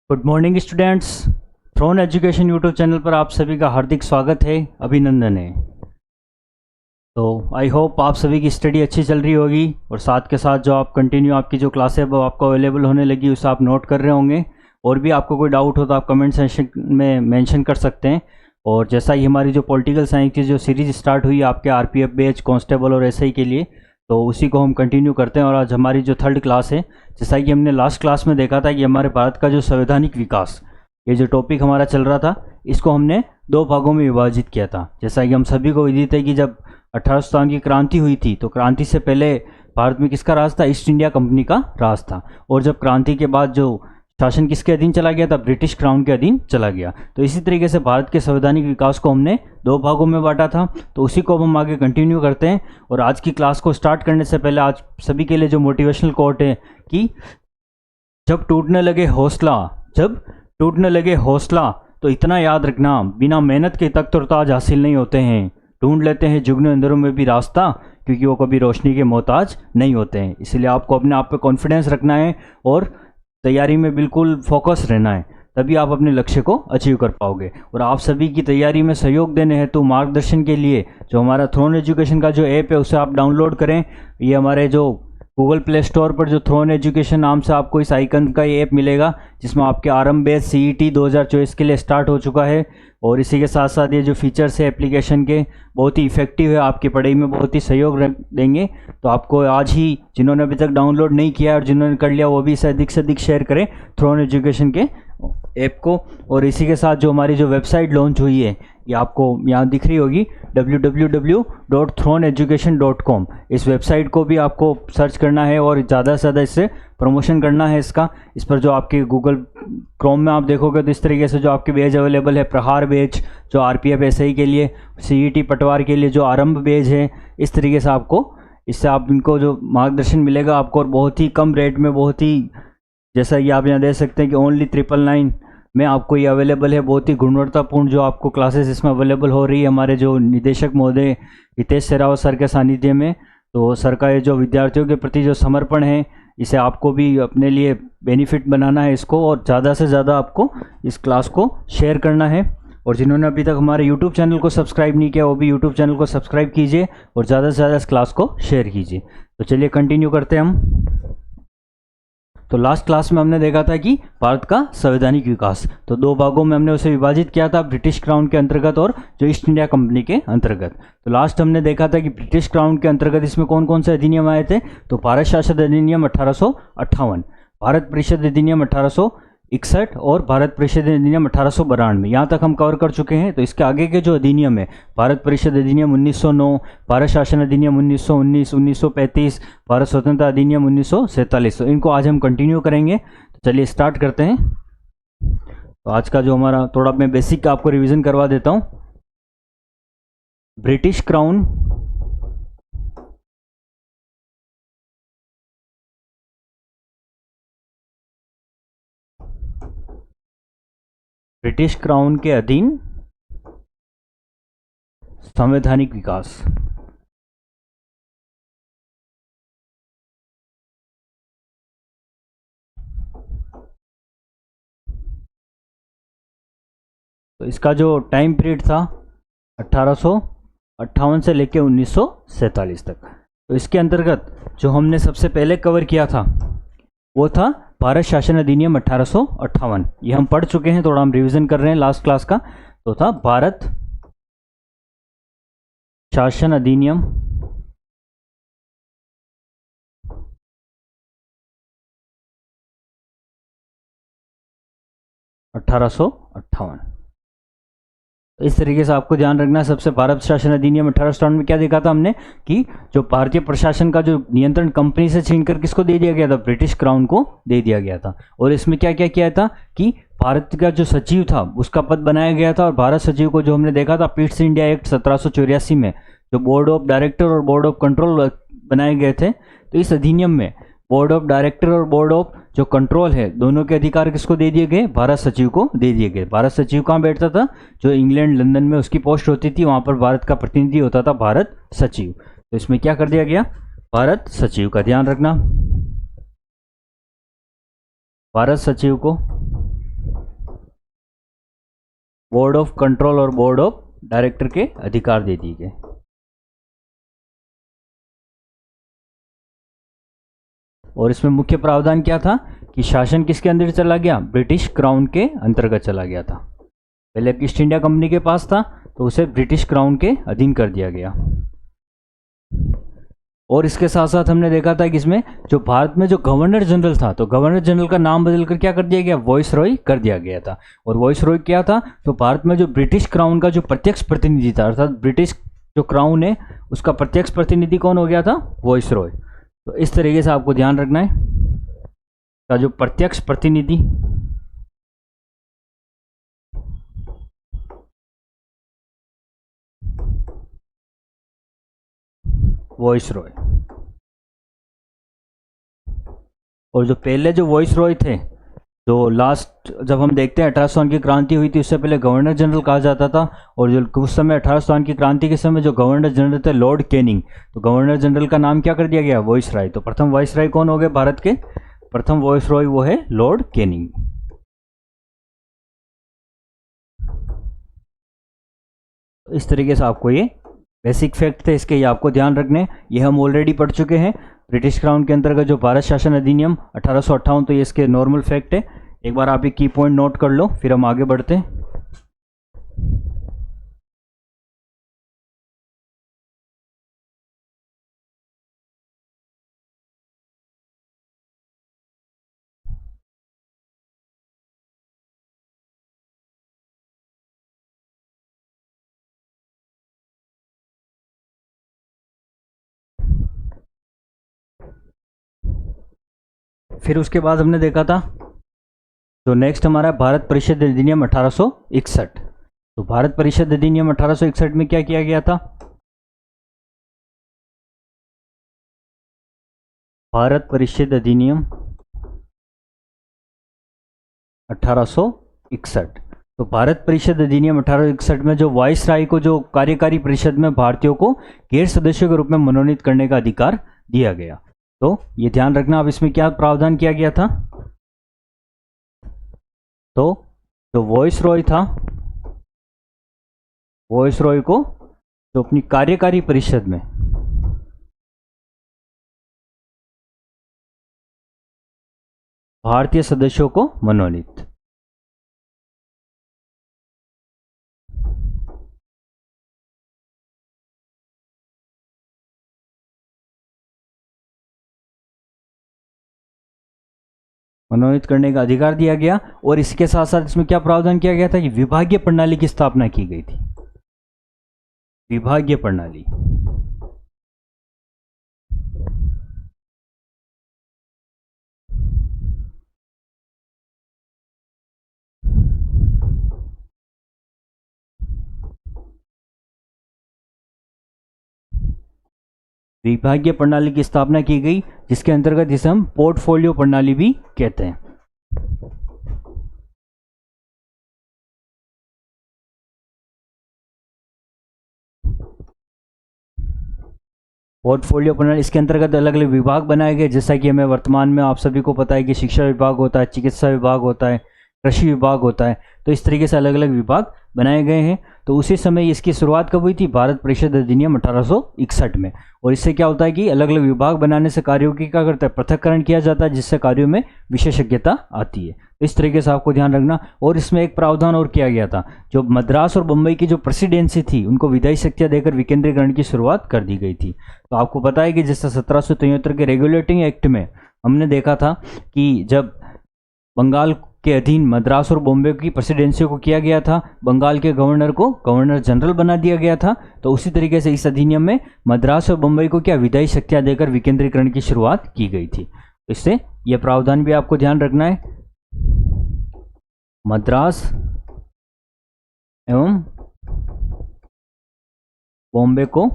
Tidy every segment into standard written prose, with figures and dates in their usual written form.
Good morning students. Throne education YouTube channel पर आप सभी का हार्दिक स्वागत है, अभिनंदन है। तो आई होप आप सभी की स्टडी अच्छी चल रही होगी और साथ के साथ जो आप कंटिन्यू आपकी जो क्लास है वो आपको अवेलेबल होने लगी, उसे आप नोट कर रहे होंगे। और भी आपको कोई डाउट हो तो आप कमेंट सेक्शन में मेंशन कर सकते हैं। और जैसा ही हमारी जो पॉलिटिकल साइंस की जो सीरीज स्टार्ट हुई आपके आरपीएफ बैच, कांस्टेबल और एसआई के लिए, तो उसी को हम कंटिन्यू करते हैं। और आज हमारी जो थर्ड क्लास है, जैसा कि हमने लास्ट क्लास में देखा था कि हमारे भारत का जो संवैधानिक विकास, ये जो टॉपिक हमारा चल रहा था, इसको हमने दो भागों में विभाजित किया था। जैसा कि हम सभी को विदित है कि जब 1857 की क्रांति हुई थी तो क्रांति से पहले भारत में किसका राज था? ईस्ट इंडिया कंपनी का राज था। और जब क्रांति के बाद जो शासन किसके अधीन चला गया था? ब्रिटिश क्राउन के अधीन चला गया। तो इसी तरीके से भारत के संवैधानिक विकास को हमने दो भागों में बांटा था, तो उसी को हम आगे कंटिन्यू करते हैं। और आज की क्लास को स्टार्ट करने से पहले आज सभी के लिए जो मोटिवेशनल कोट है कि जब टूटने लगे हौसला तो इतना याद रखना, बिना मेहनत के तक ताज हासिल नहीं होते हैं। ढूंढ लेते हैं जुगनू अंधेरों में भी रास्ता, क्योंकि वो कभी रोशनी के मोहताज नहीं होते हैं। इसलिए आपको अपने आप पे कॉन्फिडेंस रखना है और तैयारी में बिल्कुल फोकस रहना है, तभी आप अपने लक्ष्य को अचीव कर पाओगे। और आप सभी की तैयारी में सहयोग देने हेतु मार्गदर्शन के लिए जो हमारा थ्रोन एजुकेशन का जो ऐप है उसे आप डाउनलोड करें। ये हमारे जो गूगल प्ले स्टोर पर जो थ्रोन एजुकेशन नाम से आपको इस आइकन का ये ऐप मिलेगा, जिसमें आपके आरंभ बैच सीईटी 2024 के लिए स्टार्ट हो चुका है। और इसी के साथ साथ ये जो फीचर्स है एप्लीकेशन के, बहुत ही इफेक्टिव है, आपकी पढ़ाई में बहुत ही सहयोग देंगे। तो आपको आज ही, जिन्होंने अभी तक डाउनलोड नहीं किया और जिन्होंने कर लिया, वो भी इसे अधिक से अधिक शेयर करें थ्रोन एजुकेशन के ऐप को। और इसी के साथ जो हमारी जो वेबसाइट लॉन्च हुई है, ये आपको यहाँ दिख रही होगी, www.throneeducation.com। इस वेबसाइट को भी आपको सर्च करना है और ज़्यादा से ज़्यादा इससे प्रमोशन करना है इसका। इस पर जो आपके गूगल क्रोम में आप देखोगे तो इस तरीके से जो आपके बैच अवेलेबल है, प्रहार बैच जो आरपीएफ एसआई के लिए, सीईटी पटवार के लिए जो आरंभ बैच है, इस तरीके से आपको, इससे आप इनको जो मार्गदर्शन मिलेगा आपको, और बहुत ही कम रेट में, बहुत ही, जैसा कि आप यहाँ देख सकते हैं कि ओनली 999 में आपको ये अवेलेबल है। बहुत ही गुणवत्तापूर्ण जो आपको क्लासेस इसमें अवेलेबल हो रही है हमारे जो निदेशक महोदय हितेश शेरावत सर के सानिध्य में। तो सर का ये जो विद्यार्थियों के प्रति जो समर्पण है, इसे आपको भी अपने लिए बेनिफिट बनाना है इसको, और ज़्यादा से ज़्यादा आपको इस क्लास को शेयर करना है। और जिन्होंने अभी तक हमारे यूट्यूब चैनल को सब्सक्राइब नहीं किया, वो भी यूट्यूब चैनल को सब्सक्राइब कीजिए और ज़्यादा से ज़्यादा इस क्लास को शेयर कीजिए। तो चलिए कंटिन्यू करते हैं हम। तो लास्ट क्लास में हमने देखा था कि भारत का संवैधानिक विकास, तो दो भागों में हमने उसे विभाजित किया था, ब्रिटिश क्राउन के अंतर्गत और जो ईस्ट इंडिया कंपनी के अंतर्गत। तो लास्ट हमने देखा था कि ब्रिटिश क्राउन के अंतर्गत इसमें कौन कौन से अधिनियम आए थे? तो भारत शासन अधिनियम 1858, भारत परिषद अधिनियम 1861 और भारत परिषद अधिनियम 1892। यहाँ तक हम कवर कर चुके हैं। तो इसके आगे के जो अधिनियम है, भारत परिषद अधिनियम 1909, भारत शासन अधिनियम 1919, 1935, भारत स्वतंत्रता अधिनियम 1947, तो इनको आज हम कंटिन्यू करेंगे। तो चलिए स्टार्ट करते हैं। तो आज का जो हमारा, थोड़ा मैं बेसिक आपको रिवीजन करवा देता हूँ। ब्रिटिश क्राउन के अधीन संवैधानिक विकास। तो इसका जो टाइम पीरियड था 1858 से लेकर 1947 तक। तो इसके अंतर्गत जो हमने सबसे पहले कवर किया था वो था भारत शासन अधिनियम 1858। ये हम पढ़ चुके हैं, थोड़ा हम रिवीजन कर रहे हैं लास्ट क्लास का। तो था भारत शासन अधिनियम 1858। तो इस तरीके से आपको ध्यान रखना है। सबसे भारत शासन अधिनियम 1858 में क्या देखा था हमने कि जो भारतीय प्रशासन का जो नियंत्रण कंपनी से छीनकर किसको दे दिया गया था? ब्रिटिश क्राउन को दे दिया गया था। और इसमें क्या क्या किया था कि भारत का जो सचिव था उसका पद बनाया गया था। और भारत सचिव को जो हमने देखा था पिट्स इंडिया एक्ट 1784 में, जो बोर्ड ऑफ डायरेक्टर और बोर्ड ऑफ कंट्रोल बनाए गए थे। तो इस अधिनियम में बोर्ड ऑफ डायरेक्टर और बोर्ड ऑफ जो कंट्रोल है, दोनों के अधिकार किसको दे दिए गए? भारत सचिव को दे दिए गए। भारत सचिव कहाँ बैठता था? जो इंग्लैंड लंदन में उसकी पोस्ट होती थी, वहां पर भारत का प्रतिनिधि होता था भारत सचिव। तो इसमें क्या कर दिया गया? भारत सचिव का ध्यान रखना, भारत सचिव को बोर्ड ऑफ कंट्रोल और बोर्ड ऑफ डायरेक्टर के अधिकार दे दिए गए। और इसमें मुख्य प्रावधान क्या था कि शासन किसके अंदर चला गया, ब्रिटिश क्राउन के अंतर्गत चला गया था। पहले ईस्ट इंडिया कंपनी के पास था तो उसे ब्रिटिश क्राउन के अधीन कर दिया गया। और इसके साथ साथ हमने देखा था कि इसमें जो भारत में जो गवर्नर जनरल था, तो गवर्नर जनरल का नाम बदलकर क्या कर दिया गया, वॉइस रॉय कर दिया गया था। और वॉइस रॉय क्या था, तो भारत में जो ब्रिटिश क्राउन का जो प्रत्यक्ष प्रतिनिधि था, अर्थात ब्रिटिश जो क्राउन है उसका प्रत्यक्ष प्रतिनिधि कौन हो गया था, वॉइस रॉय। तो इस तरीके से आपको ध्यान रखना है का जो प्रत्यक्ष प्रतिनिधि वॉइस रॉय। और जो पहले जो वॉइस रॉय थे, जो लास्ट जब हम देखते हैं 1801 की क्रांति हुई थी, उससे पहले गवर्नर जनरल कहा जाता था। और जो उस समय 1801 की क्रांति के समय जो गवर्नर जनरल थे लॉर्ड कैनिंग, तो गवर्नर जनरल का नाम क्या कर दिया गया, वॉइस रॉय। तो प्रथम वॉइस रॉय कौन हो गए भारत के, प्रथम वॉइस रॉय वो है लॉर्ड कैनिंग। इस तरीके से आपको ये बेसिक फैक्ट थे इसके, ये आपको ध्यान रखने, ये हम ऑलरेडी पढ़ चुके हैं। ब्रिटिश क्राउन के अंतर्गत जो भारत शासन अधिनियम 1858, तो ये इसके नॉर्मल फैक्ट है। एक बार आप ये की पॉइंट नोट कर लो, फिर हम आगे बढ़ते हैं। फिर उसके बाद हमने देखा था तो नेक्स्ट हमारा भारत परिषद अधिनियम 1861। तो भारत परिषद अधिनियम 1861 में क्या किया गया था, भारत परिषद अधिनियम 1861। तो भारत परिषद अधिनियम 1861 में जो वाइस राय को जो कार्यकारी परिषद में भारतीयों को गैर सदस्यों के रूप में मनोनीत करने का अधिकार दिया गया। तो ये ध्यान रखना, अब इसमें क्या प्रावधान किया गया था, तो जो वॉइस रॉय था, वॉइस रॉय को जो अपनी कार्यकारी परिषद में भारतीय सदस्यों को मनोनीत, मनोनीत करने का अधिकार दिया गया। और इसके साथ साथ इसमें क्या प्रावधान किया गया था कि विभागीय प्रणाली की स्थापना की गई थी, विभागीय प्रणाली। विभागीय प्रणाली की स्थापना की गई, जिसके अंतर्गत जिसे हम पोर्टफोलियो प्रणाली भी कहते हैं। पोर्टफोलियो प्रणाली, इसके अंतर्गत अलग अलग विभाग बनाए गए, जैसा कि हमें वर्तमान में आप सभी को पता है कि शिक्षा विभाग होता है, चिकित्सा विभाग होता है, कृषि विभाग होता है। तो इस तरीके से अलग अलग विभाग बनाए गए हैं। तो उसी समय इसकी शुरुआत कब हुई थी, भारत परिषद अधिनियम 1861 में। और इससे क्या होता है कि अलग अलग विभाग बनाने से कार्यों की क्या करता है, पृथक्करण किया जाता है, जिससे कार्यों में विशेषज्ञता आती है। तो इस तरीके से आपको ध्यान रखना। और इसमें एक प्रावधान और किया गया था, जो मद्रास और बम्बई की जो प्रेसिडेंसी थी उनको विधायी शक्तियां देकर विकेंद्रीकरण की शुरुआत कर दी गई थी। तो आपको पता है कि जैसे 1773 के रेगुलेटिंग एक्ट में हमने देखा था कि जब बंगाल के अधीन मद्रास और बॉम्बे की प्रेसिडेंसी को किया गया था, बंगाल के गवर्नर को गवर्नर जनरल बना दिया गया था। तो उसी तरीके से इस अधिनियम में मद्रास और बम्बई को क्या विधायी शक्तियां देकर विकेंद्रीकरण की शुरुआत की गई थी। तो इससे यह प्रावधान भी आपको ध्यान रखना है, मद्रास एवं बॉम्बे को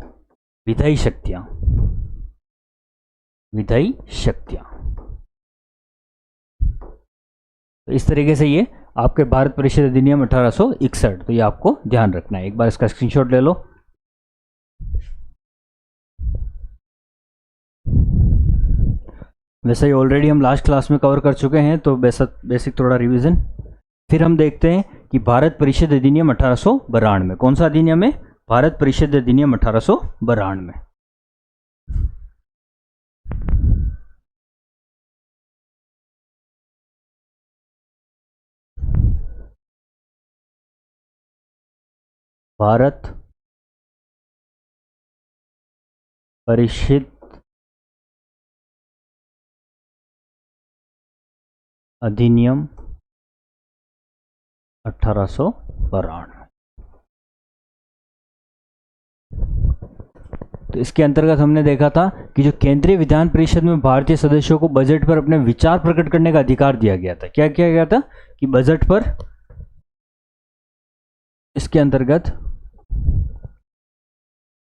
विधायी शक्तियां, विधायी शक्तियां। तो इस तरीके से ये आपके भारत परिषद अधिनियम 1861, तो ये आपको ध्यान रखना है। एक बार इसका स्क्रीनशॉट ले लो। वैसे ही ऑलरेडी हम लास्ट क्लास में कवर कर चुके हैं, तो बेसिक थोड़ा रिवीजन। फिर हम देखते हैं कि भारत परिषद अधिनियम 1892। कौन सा अधिनियम है? भारत परिषद अधिनियम 1892। भारत परिषद अधिनियम 1892। तो इसके अंतर्गत हमने देखा था कि जो केंद्रीय विधान परिषद में भारतीय सदस्यों को बजट पर अपने विचार प्रकट करने का अधिकार दिया गया था। क्या किया गया था कि बजट पर, इसके अंतर्गत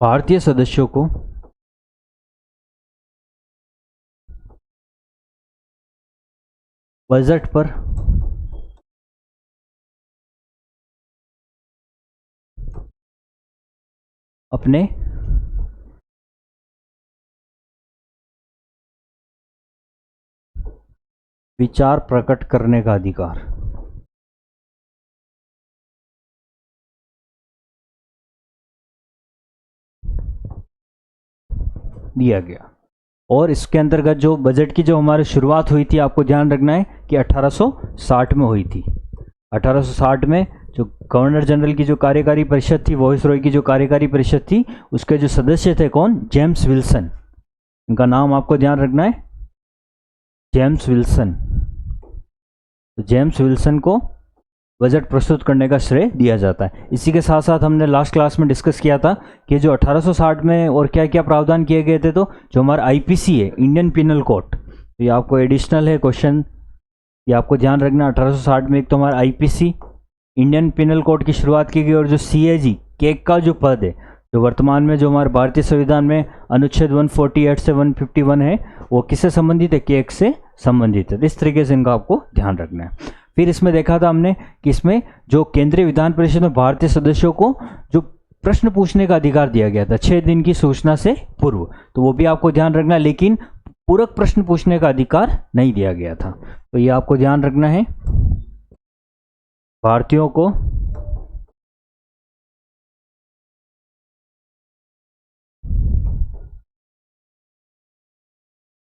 भारतीय सदस्यों को बजट पर अपने विचार प्रकट करने का अधिकार दिया गया। और इसके अंतर्गत जो बजट की जो हमारी शुरुआत हुई थी, आपको ध्यान रखना है कि 1860 में हुई थी। 1860 में जो गवर्नर जनरल की जो कार्यकारी परिषद थी, वॉइसरॉय की जो कार्यकारी परिषद थी, उसके जो सदस्य थे कौन? James Wilson. इनका नाम आपको ध्यान रखना है, जेम्स विल्सन। तो जेम्स विल्सन को बजट प्रस्तुत करने का श्रेय दिया जाता है। इसी के साथ साथ हमने लास्ट क्लास में डिस्कस किया था कि जो 1860 में और क्या क्या प्रावधान किए गए थे, तो जो हमारा आईपीसी है, इंडियन पिनल कोड, तो ये आपको एडिशनल है क्वेश्चन, ये आपको ध्यान रखना। 1860 में एक तो हमारा आईपीसी इंडियन पिनल कोड की शुरुआत की गई, और जो सीएजी केक का जो पद है, जो वर्तमान में जो हमारे भारतीय संविधान में अनुच्छेद 148 से 151 है, वो किससे संबंधित है? केक से संबंधित है। इस तरीके से इनका आपको ध्यान रखना है। फिर इसमें देखा था हमने कि इसमें जो केंद्रीय विधान परिषद में भारतीय सदस्यों को जो प्रश्न पूछने का अधिकार दिया गया था 6 दिन की सूचना से पूर्व, तो वो भी आपको ध्यान रखना, लेकिन पूरक प्रश्न पूछने का अधिकार नहीं दिया गया था। तो ये आपको ध्यान रखना है, भारतीयों को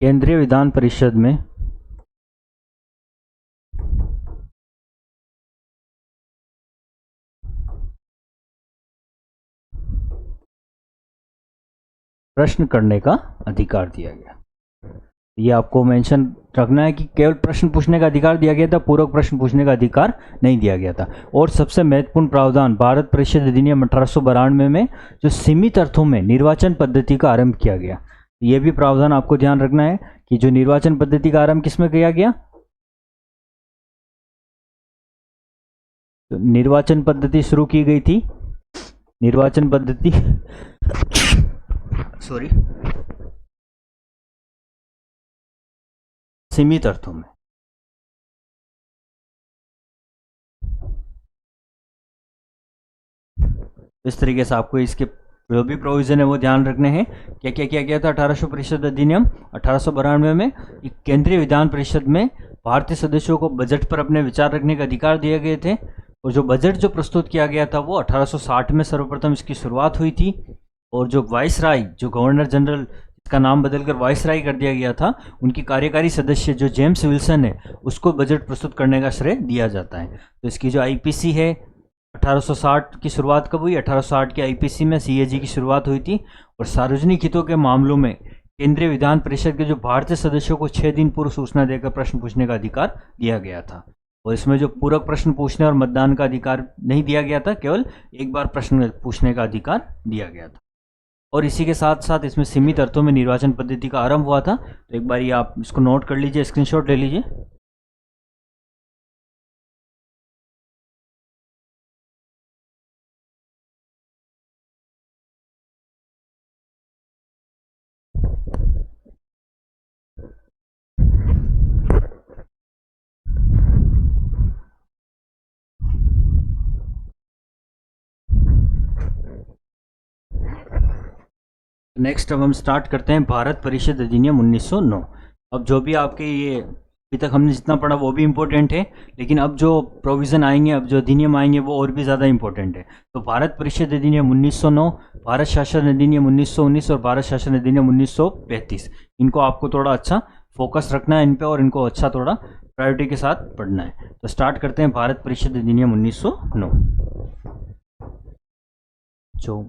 केंद्रीय विधान परिषद में प्रश्न करने का अधिकार दिया गया। ये आपको मेंशन रखना है कि केवल प्रश्न पूछने का अधिकार दिया गया था, पूरक प्रश्न पूछने का अधिकार नहीं दिया गया था। और सबसे महत्वपूर्ण प्रावधान भारत परिषद अधिनियम 1892 में जो सीमित अर्थों में निर्वाचन पद्धति का आरंभ किया गया, ये भी प्रावधान आपको ध्यान रखना है कि जो निर्वाचन पद्धति का आरंभ किसमें किया गया? तो निर्वाचन पद्धति शुरू की गई थी, निर्वाचन पद्धति सॉरी, सीमित अर्थों में। इस तरीके से आपको इसके जो भी प्रोविजन है वो ध्यान रखने हैं। क्या क्या किया गया था 1800 परिषद अधिनियम 1892 में? केंद्रीय विधान परिषद में भारतीय सदस्यों को बजट पर अपने विचार रखने का अधिकार दिए गए थे, और जो बजट जो प्रस्तुत किया गया था वो 1860 में सर्वप्रथम इसकी शुरुआत हुई थी। और जो वाइसराय, जो गवर्नर जनरल, इसका नाम बदलकर वाइसराय कर दिया गया था, उनकी कार्यकारी सदस्य जो जेम्स विल्सन है, उसको बजट प्रस्तुत करने का श्रेय दिया जाता है। तो इसकी जो आईपीसी है 1860 की शुरुआत कब हुई? 1860 के आईपीसी में सीएजी की शुरुआत हुई थी। और सार्वजनिक हितों के मामलों में केंद्रीय विधान परिषद के जो भारतीय सदस्यों को 6 दिन पूर्व सूचना देकर प्रश्न पूछने का अधिकार दिया गया था। और इसमें जो पूरक प्रश्न पूछने और मतदान का अधिकार नहीं दिया गया था, केवल एक बार प्रश्न पूछने का अधिकार दिया गया था। और इसी के साथ साथ इसमें सीमित अर्थों में निर्वाचन पद्धति का आरंभ हुआ था। तो एक बार ये आप इसको नोट कर लीजिए, स्क्रीनशॉट ले लीजिए। नेक्स्ट अब हम स्टार्ट करते हैं भारत परिषद अधिनियम 1909। अब जो भी आपके ये अभी तक हमने जितना पढ़ा वो भी इम्पोर्टेंट है, लेकिन अब जो प्रोविज़न आएंगे, अब जो अधिनियम आएंगे वो और भी ज़्यादा इम्पोर्टेंट है। तो भारत परिषद अधिनियम 1909, भारत शासन अधिनियम 1919 और भारत शासन अधिनियम 1935, इनको आपको थोड़ा अच्छा फोकस रखना है इन पे, और इनको अच्छा थोड़ा प्रायोरिटी के साथ पढ़ना है। तो स्टार्ट करते हैं भारत परिषद अधिनियम 1909। जो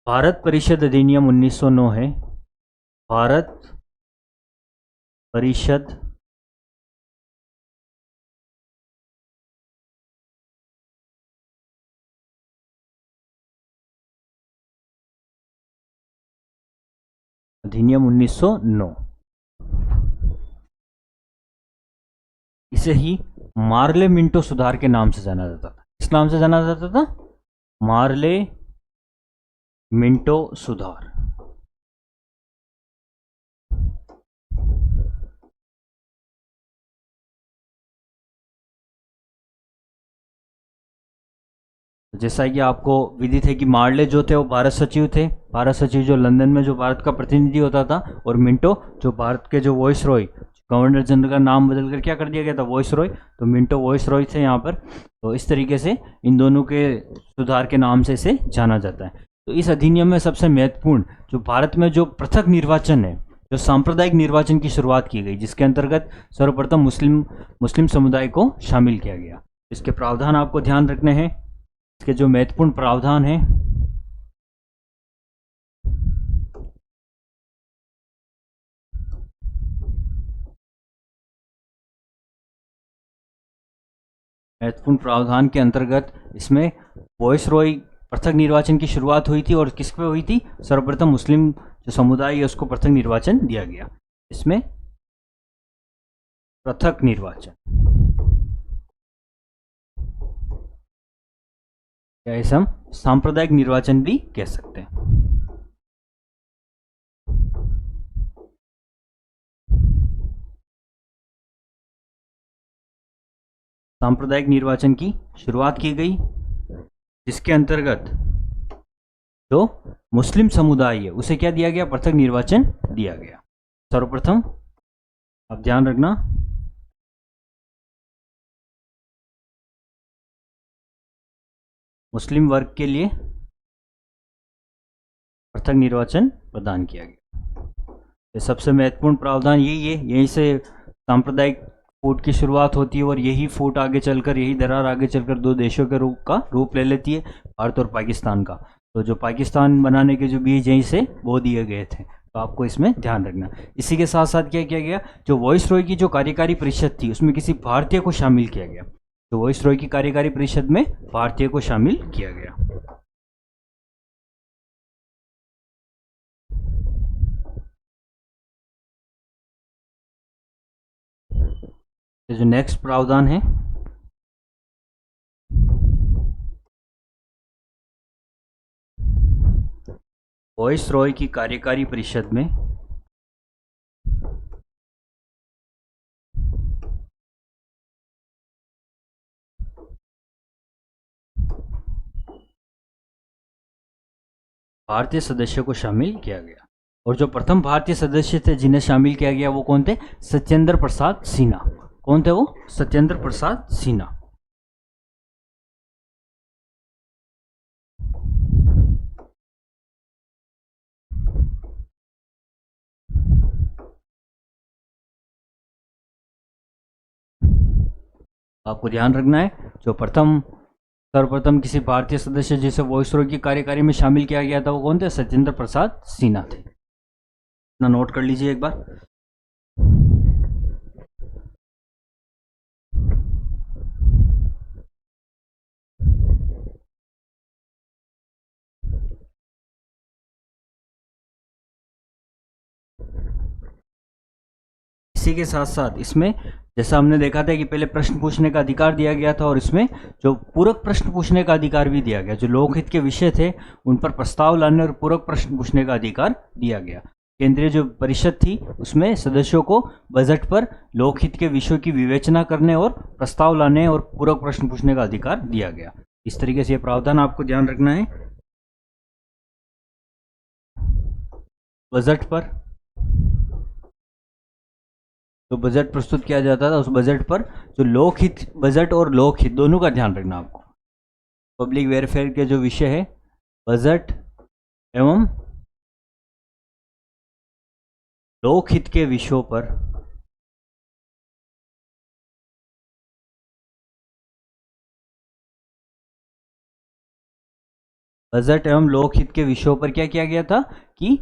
भारत परिषद अधिनियम 1909 है, भारत परिषद अधिनियम 1909, इसे ही मार्ले मिंटो सुधार के नाम से जाना जाता था। किस नाम से जाना जाता था? मार्ले मिंटो सुधार। जैसा कि आपको विदित है कि मार्ले जो थे वो भारत सचिव थे, भारत सचिव जो लंदन में जो भारत का प्रतिनिधि होता था, और मिंटो जो भारत के जो वॉइस रॉय, गवर्नर जनरल का नाम बदल कर क्या कर दिया गया था, वॉइस रॉय, तो मिंटो वॉइस रॉय थे यहाँ पर। तो इस तरीके से इन दोनों के सुधार के नाम से इसे जाना जाता है। तो इस अधिनियम में सबसे महत्वपूर्ण जो भारत में जो पृथक निर्वाचन है, जो सांप्रदायिक निर्वाचन की शुरुआत की गई, जिसके अंतर्गत सर्वप्रथम मुस्लिम समुदाय को शामिल किया गया। इसके प्रावधान आपको ध्यान रखने हैं। इसके जो महत्वपूर्ण प्रावधान है, महत्वपूर्ण प्रावधान के अंतर्गत इसमें वॉइस रॉय पृथक निर्वाचन की शुरुआत हुई थी, और किस पे हुई थी? सर्वप्रथम मुस्लिम जो समुदाय है उसको पृथक निर्वाचन दिया गया। इसमें पृथक निर्वाचन, या इसे हम सांप्रदायिक निर्वाचन भी कह सकते हैं। सांप्रदायिक निर्वाचन की शुरुआत की गई, जिसके अंतर्गत जो मुस्लिम समुदाय है उसे क्या दिया गया? पृथक निर्वाचन दिया गया। सर्वप्रथम आप ध्यान रखना, मुस्लिम वर्ग के लिए पृथक निर्वाचन प्रदान किया गया। ये सबसे महत्वपूर्ण प्रावधान यही है, यहीं से सांप्रदायिक फूट की शुरुआत होती है, और यही फूट आगे चलकर, यही दरार आगे चलकर दो देशों के रूप ले लेती है, भारत और पाकिस्तान का। तो जो पाकिस्तान बनाने के जो बीज यहीं से वो दिए गए थे, तो आपको इसमें ध्यान रखना। इसी के साथ साथ क्या किया गया? जो वॉइस रॉय की जो कार्यकारी परिषद थी उसमें किसी भारतीय को शामिल किया गया। तो वॉइस रॉय की कार्यकारी परिषद में भारतीय को शामिल किया गया। तो जो नेक्स्ट प्रावधान है, वॉइस रॉय की कार्यकारी परिषद में भारतीय सदस्यों को शामिल किया गया। और जो प्रथम भारतीय सदस्य थे जिन्हें शामिल किया गया वो कौन थे? सत्येंद्र प्रसाद सिन्हा। कौन थे वो? सत्येंद्र प्रसाद सिन्हा। आपको ध्यान रखना है, जो सर्वप्रथम किसी भारतीय सदस्य जिसे वॉइस रॉय की कार्यकारी में शामिल किया गया था वो कौन थे? सत्येंद्र प्रसाद सिन्हा थे। इतना नोट कर लीजिए एक बार। इसी के साथ साथ इसमें जैसा हमने देखा था कि पहले प्रश्न पूछने का अधिकार दिया गया था, और इसमें जो पूरक प्रश्न पूछने का अधिकार भी दिया गया। जो लोकहित के विषय थे उन पर प्रस्ताव लाने और पूरक प्रश्न पूछने का अधिकार दिया गया। केंद्रीय जो परिषद थी उसमें सदस्यों को बजट पर लोकहित के विषयों की विवेचना करने और प्रस्ताव लाने और पूरक प्रश्न पूछने का अधिकार दिया गया। इस तरीके से ये प्रावधान आपको ध्यान रखना है। बजट पर जो बजट प्रस्तुत किया जाता था उस बजट पर जो लोकहित बजट और लोकहित दोनों का ध्यान रखना आपको। पब्लिक वेलफेयर के जो विषय है बजट एवं लोकहित के विषयों पर बजट एवं लोकहित के विषयों पर क्या किया गया था कि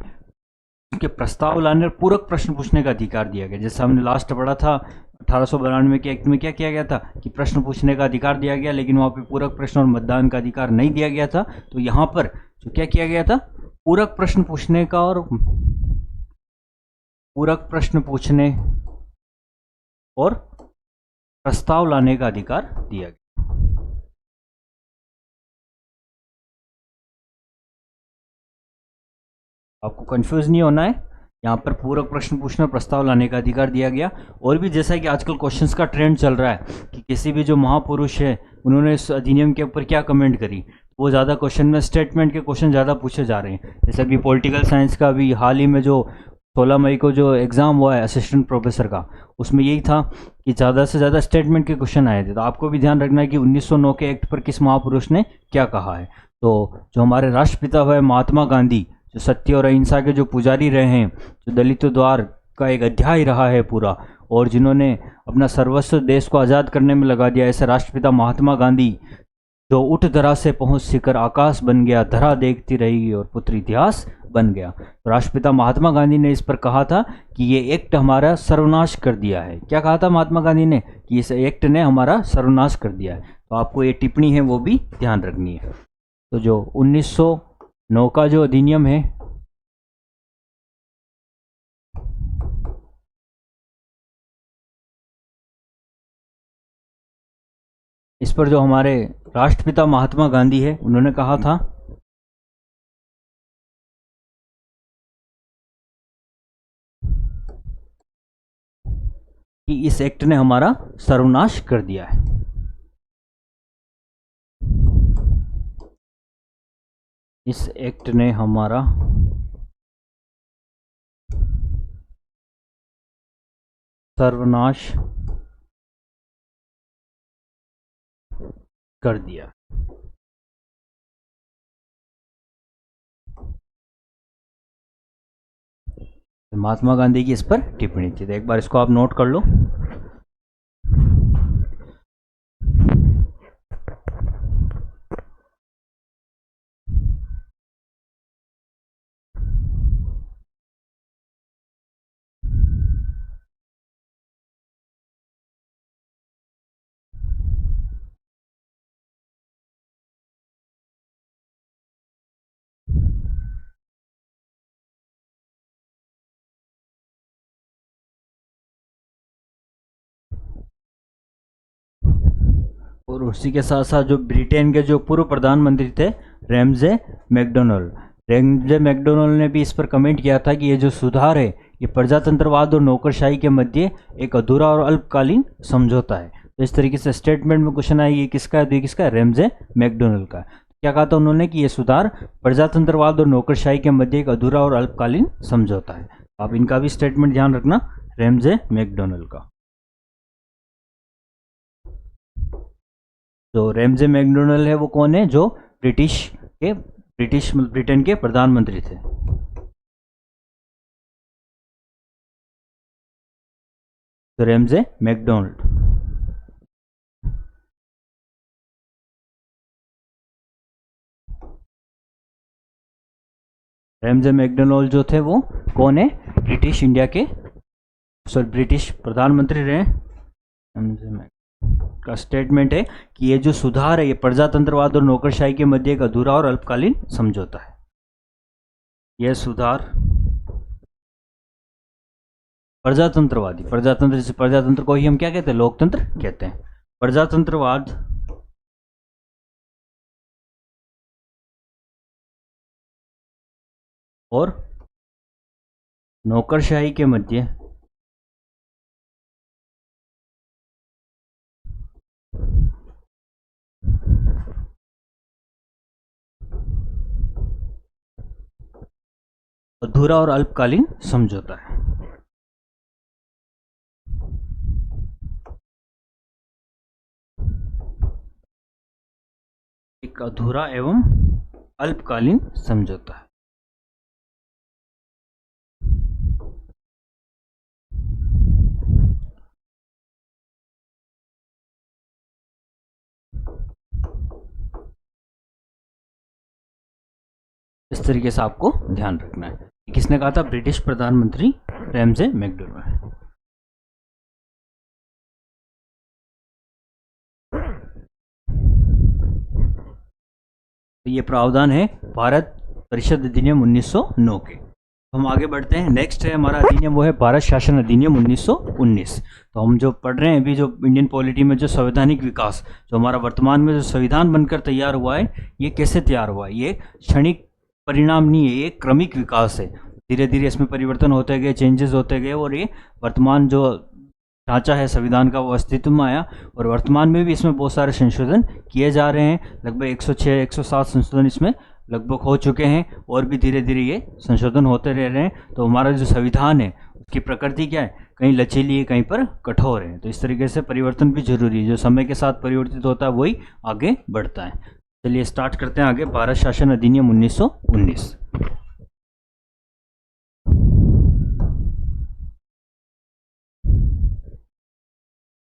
के प्रस्ताव लाने और पूरक प्रश्न पूछने का अधिकार दिया गया। जैसे हमने लास्ट पढ़ा था 1892 के एक्ट में क्या किया गया था कि प्रश्न पूछने का अधिकार दिया गया, लेकिन वहां पे पूरक प्रश्न और मतदान का अधिकार नहीं दिया गया था। तो यहाँ पर जो क्या किया गया था, पूरक प्रश्न पूछने का और पूरक प्रश्न पूछने और प्रस्ताव लाने का अधिकार दिया गया। आपको कंफ्यूज नहीं होना है, यहाँ पर पूरक प्रश्न पूछना प्रस्ताव लाने का अधिकार दिया गया। और भी जैसा कि आजकल क्वेश्चंस का ट्रेंड चल रहा है कि किसी भी जो महापुरुष है उन्होंने इस अधिनियम के ऊपर क्या कमेंट करी, वो ज़्यादा क्वेश्चन में स्टेटमेंट के क्वेश्चन ज़्यादा पूछे जा रहे हैं। जैसे अभी पॉलिटिकल साइंस का भी हाल ही में जो 16 मई को जो एग्ज़ाम हुआ है असिस्टेंट प्रोफेसर का, उसमें यही था कि ज़्यादा से ज़्यादा स्टेटमेंट के क्वेश्चन आए थे। तो आपको भी ध्यान रखना है कि 1909 के एक्ट पर किस महापुरुष ने क्या कहा है। तो जो हमारे राष्ट्रपिता हुए महात्मा गांधी, जो सत्य और अहिंसा के जो पुजारी रहे हैं, जो दलितों द्वार का एक अध्याय रहा है पूरा, और जिन्होंने अपना सर्वस्व देश को आज़ाद करने में लगा दिया, ऐसे राष्ट्रपिता महात्मा गांधी जो उठ धरा से पहुंच शिखर आकाश बन गया, धरा देखती रही और पुत्र इतिहास बन गया। तो राष्ट्रपिता महात्मा गांधी ने इस पर कहा था कि ये एक्ट हमारा सर्वनाश कर दिया है। क्या कहा था महात्मा गांधी ने कि इस एक्ट ने हमारा सर्वनाश कर दिया है। तो आपको ये टिप्पणी है वो भी ध्यान रखनी है। तो जो 1909 का जो अधिनियम है, इस पर जो हमारे राष्ट्रपिता महात्मा गांधी है उन्होंने कहा था कि इस एक्ट ने हमारा सर्वनाश कर दिया है। इस एक्ट ने हमारा सर्वनाश कर दिया। महात्मा गांधी की इस पर टिप्पणी थी। तो एक बार इसको आप नोट कर लो। और उसी के साथ साथ जो ब्रिटेन के जो पूर्व प्रधानमंत्री थे रैमजे मैकडोनल्ड, रैमजे मैकडोनल्ड ने भी इस पर कमेंट किया था कि ये जो सुधार है ये प्रजातंत्रवाद और नौकरशाही के मध्य एक अधूरा और अल्पकालीन समझौता है। तो इस तरीके से स्टेटमेंट में क्वेश्चन आया, ये किसका है? तो ये किसका है? रैमजे मैकडोनल्ड का। क्या कहा था उन्होंने कि ये सुधार प्रजातंत्रवाद और नौकरशाही के मध्य एक अधूरा और अल्पकालीन समझौता है। आप इनका भी स्टेटमेंट ध्यान रखना, रैमजे मैकडोनल्ड का। जो रैमजे मैकडोनल्ड है वो कौन है? जो ब्रिटेन के प्रधानमंत्री थे। तो रैमजे मैकडोनल्ड, रैमजे मैकडोनल्ड जो थे वो कौन है? ब्रिटिश इंडिया के ब्रिटिश प्रधानमंत्री रहे। का स्टेटमेंट है कि ये जो सुधार है ये प्रजातंत्रवाद और नौकरशाही के मध्य एक अधूरा और अल्पकालीन समझौता है। यह सुधार प्रजातंत्रवादी, प्रजातंत्र को ही हम क्या कहते हैं? लोकतंत्र कहते हैं। प्रजातंत्रवाद और नौकरशाही के मध्य अधूरा और अल्पकालीन समझौता है। एक अधूरा एवं अल्पकालीन समझौता है। इस तरीके से आपको ध्यान रखना है। किसने कहा था? ब्रिटिश प्रधानमंत्री रैमजे मैकडर्मट। तो ये प्रावधान है भारत परिषद अधिनियम 1909 के। तो हम आगे बढ़ते हैं। नेक्स्ट है हमारा अधिनियम, वो है भारत शासन अधिनियम 1919। तो हम जो पढ़ रहे हैं अभी, जो इंडियन पॉलिटी में जो संवैधानिक विकास, जो हमारा वर्तमान में जो संविधान बनकर तैयार हुआ है, ये कैसे तैयार हुआ है? ये क्षणिक परिणाम नहीं है, ये क्रमिक विकास है। धीरे धीरे इसमें परिवर्तन होते गए, चेंजेस होते गए, और ये वर्तमान जो ढांचा है संविधान का वो अस्तित्व में आया। और वर्तमान में भी इसमें बहुत सारे संशोधन किए जा रहे हैं। लगभग 106 107 संशोधन इसमें लगभग हो चुके हैं, और भी धीरे धीरे ये संशोधन होते रह रहे हैं। तो हमारा जो संविधान है उसकी प्रकृति क्या है? कहीं लचीली है, कहीं पर कठोर है। तो इस तरीके से परिवर्तन भी जरूरी है। जो समय के साथ परिवर्तित होता है वही आगे बढ़ता है। चलिए स्टार्ट करते हैं आगे। भारत शासन अधिनियम 1919।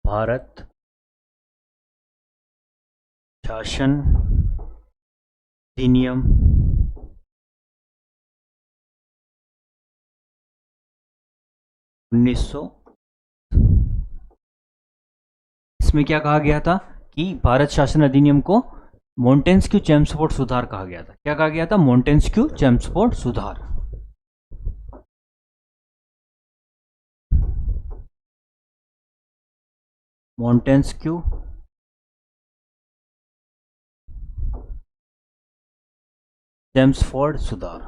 भारत शासन अधिनियम 1900। इसमें क्या कहा गया था कि भारत शासन अधिनियम को मोंटेस्क्यू चेम्सफोर्ड सुधार कहा गया था। क्या कहा गया था? मोंटेस्क्यू चेम्सफोर्ड सुधार। मोंटेस्क्यू चेम्सफोर्ड सुधार।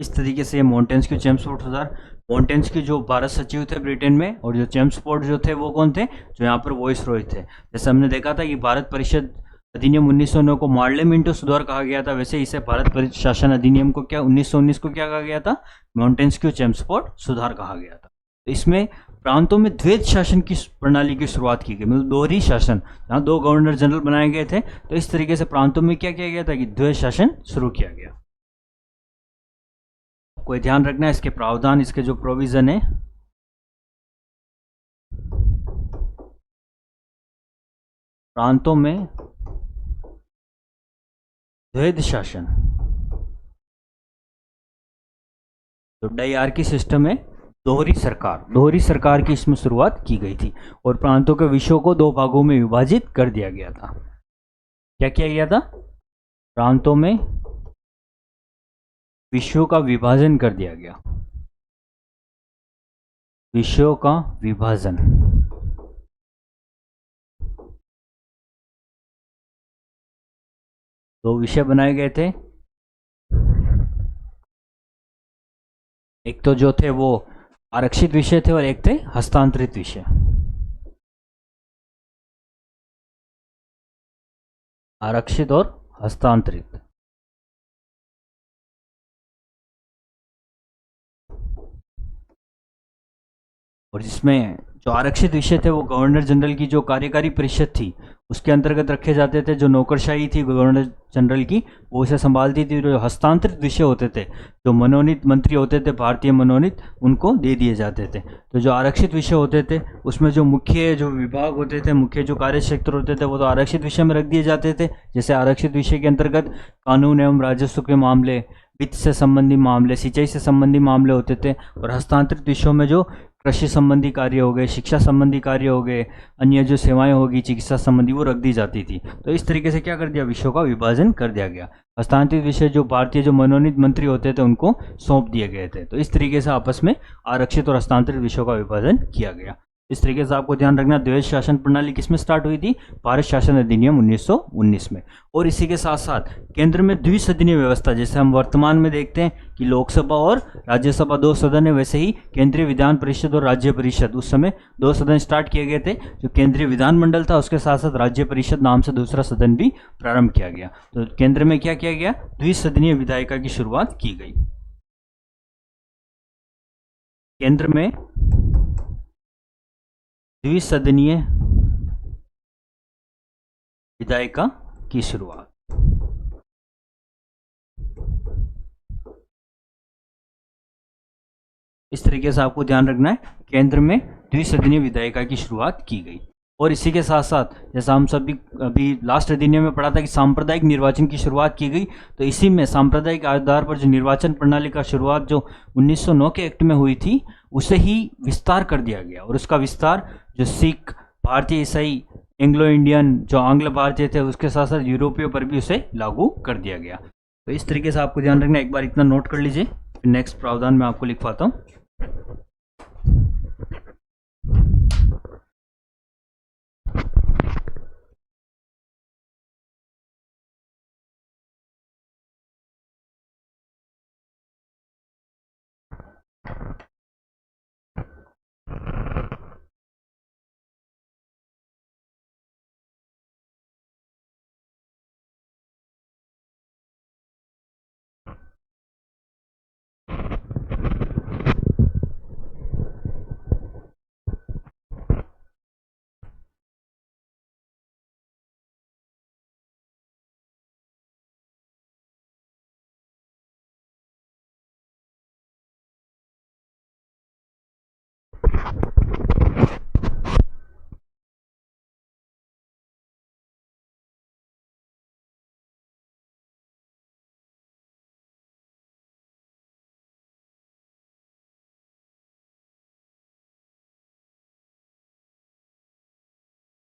इस तरीके से मोंटेस्क्यू चेम्सफोर्ड सुधार। मोंटेस्क्यू जो भारत सचिव थे ब्रिटेन में, और जो चेम्सफोर्ड जो थे वो कौन थे? जो यहाँ पर वॉइस रॉय थे। जैसे हमने देखा था कि भारत परिषद अधिनियम 1909 को पार्लियामेंटो सुधार कहा गया था, वैसे इसे भारत शासन अधिनियम को क्या 1919 को क्या कहा गया था? मोंटेस्क्यू चेम्सफोर्ड सुधार कहा गया था। तो इसमें प्रांतों में द्वैध शासन की प्रणाली की शुरुआत की गई, मतलब दोहरी शासन, जहाँ दो गवर्नर जनरल बनाए गए थे। तो इस तरीके से प्रांतों में क्या किया गया था कि द्वैध शासन शुरू किया गया। कोई ध्यान रखना है इसके प्रावधान, इसके जो प्रोविजन है। प्रांतों में द्वैध शासन, जो डायआर्की सिस्टम है, दोहरी सरकार की इसमें शुरुआत की गई थी। और प्रांतों के विषयों को दो भागों में विभाजित कर दिया गया था। क्या किया गया था? प्रांतों में विषयों का विभाजन कर दिया गया। विषयों का विभाजन। दो विषय बनाए गए थे। एक तो जो थे वो आरक्षित विषय थे, और एक थे हस्तांतरित विषय। आरक्षित और हस्तांतरित। और जिसमें जो आरक्षित विषय थे वो गवर्नर जनरल की जो कार्यकारी परिषद थी उसके अंतर्गत रखे जाते थे। जो नौकरशाही थी गवर्नर जनरल की, वो इसे संभालती थी। जो हस्तांतरित विषय होते थे, जो मनोनीत मंत्री होते थे, भारतीय मनोनीत, उनको दे दिए जाते थे। तो जो आरक्षित विषय होते थे उसमें जो मुख्य जो विभाग होते थे, मुख्य जो कार्य क्षेत्र होते थे, वो तो आरक्षित विषय में रख दिए जाते थे। जैसे आरक्षित विषय के अंतर्गत कानून एवं राजस्व के मामले, वित्त से संबंधी मामले, सिंचाई से संबंधी मामले होते थे। और हस्तांतरित विषयों में जो कृषि संबंधी कार्य हो गए, शिक्षा संबंधी कार्य हो गए, अन्य जो सेवाएं होगी चिकित्सा संबंधी, वो रख दी जाती थी। तो इस तरीके से क्या कर दिया? विषयों का विभाजन कर दिया गया। हस्तांतरित विषय जो भारतीय जो मनोनीत मंत्री होते थे उनको सौंप दिए गए थे। तो इस तरीके से आपस में आरक्षित और हस्तांतरित विषयों का विभाजन किया गया। इस तरीके से आपको ध्यान रखना, द्वैध शासन प्रणाली किसमें स्टार्ट हुई थी? भारत शासन अधिनियम 1919 में। और इसी के साथ साथ केंद्र में द्विसदनीय व्यवस्था, जैसे हम वर्तमान में देखते हैं कि लोकसभा और राज्यसभा दो सदन है, वैसे ही केंद्रीय विधान परिषद और राज्य परिषद, उस समय दो सदन स्टार्ट किए गए थे। जो केंद्रीय विधानमंडल था उसके साथ साथ राज्य परिषद नाम से दूसरा सदन भी प्रारंभ किया गया। तो केंद्र में क्या किया गया? द्विसदनीय विधायिका की शुरुआत की गई। केंद्र में द्विसदनीय विधायिका की शुरुआत। इस तरीके से आपको ध्यान रखना है, केंद्र में द्विसदनीय विधायिका की शुरुआत की गई। और इसी के साथ साथ जैसा हम सभी अभी लास्ट अधिनियम में पढ़ा था कि सांप्रदायिक निर्वाचन की शुरुआत की गई, तो इसी में सांप्रदायिक आधार पर जो निर्वाचन प्रणाली का शुरुआत जो 1909 के एक्ट में हुई थी उसे ही विस्तार कर दिया गया। और उसका विस्तार जो सिख, भारतीय ईसाई, एंग्लो इंडियन, जो आंग्ल भारतीय थे, उसके साथ साथ यूरोपीय पर भी उसे लागू कर दिया गया। तो इस तरीके से आपको ध्यान रखना, एक बार इतना नोट कर लीजिए, फिर नेक्स्ट प्रावधान में आपको लिखवाता हूँ।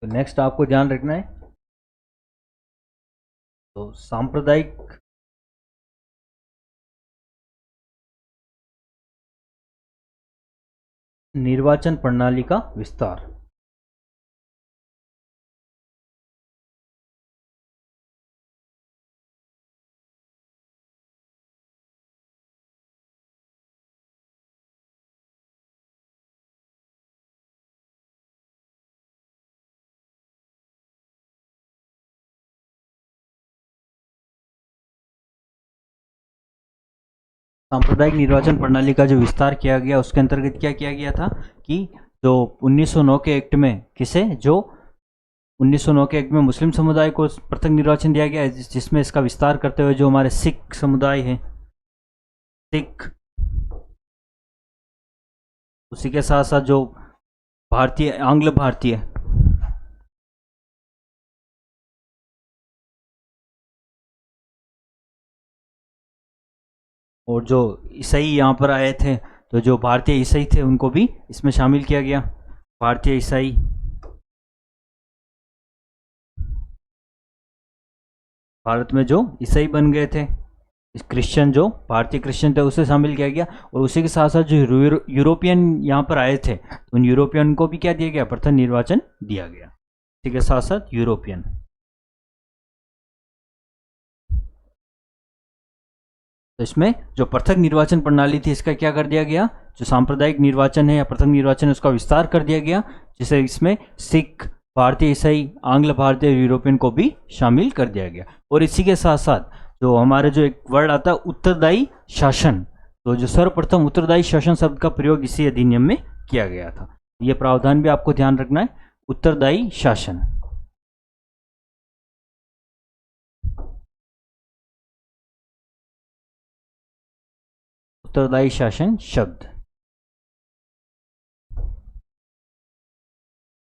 तो नेक्स्ट आपको ध्यान रखना है, तो सांप्रदायिक निर्वाचन प्रणाली का विस्तार। सांप्रदायिक निर्वाचन प्रणाली का जो विस्तार किया गया उसके अंतर्गत क्या किया गया था कि जो 1909 के एक्ट में जो 1909 के एक्ट में मुस्लिम समुदाय को पृथक निर्वाचन दिया गया, जिसमें इसका विस्तार करते हुए जो हमारे सिख समुदाय है, सिख, उसी के साथ साथ जो भारतीय, आंग्ल भारतीय, और जो ईसाई यहाँ पर आए थे, तो जो भारतीय ईसाई थे उनको भी इसमें शामिल किया गया। भारतीय ईसाई, भारत में जो ईसाई बन गए थे, क्रिश्चियन, जो भारतीय क्रिश्चियन थे, उसे शामिल किया गया। और उसी के साथ साथ जो यूरोपियन यहाँ पर आए थे, उन यूरोपियन को भी क्या दिया गया, प्रथम निर्वाचन दिया गया। इसी के साथ साथ यूरोपियन, तो इसमें जो पृथक निर्वाचन प्रणाली थी इसका क्या कर दिया गया, जो सांप्रदायिक निर्वाचन है या पृथक निर्वाचन है उसका विस्तार कर दिया गया, जिसे इसमें सिख, भारतीय ईसाई, आंग्ल भारतीय, यूरोपियन को भी शामिल कर दिया गया। और इसी के साथ साथ जो हमारे जो एक वर्ड आता है उत्तरदायी शासन, तो जो सर्वप्रथम उत्तरदायी शासन शब्द का प्रयोग इसी अधिनियम में किया गया था। यह प्रावधान भी आपको ध्यान रखना है, उत्तरदायी शासन। उत्तरदायी शासन शब्द,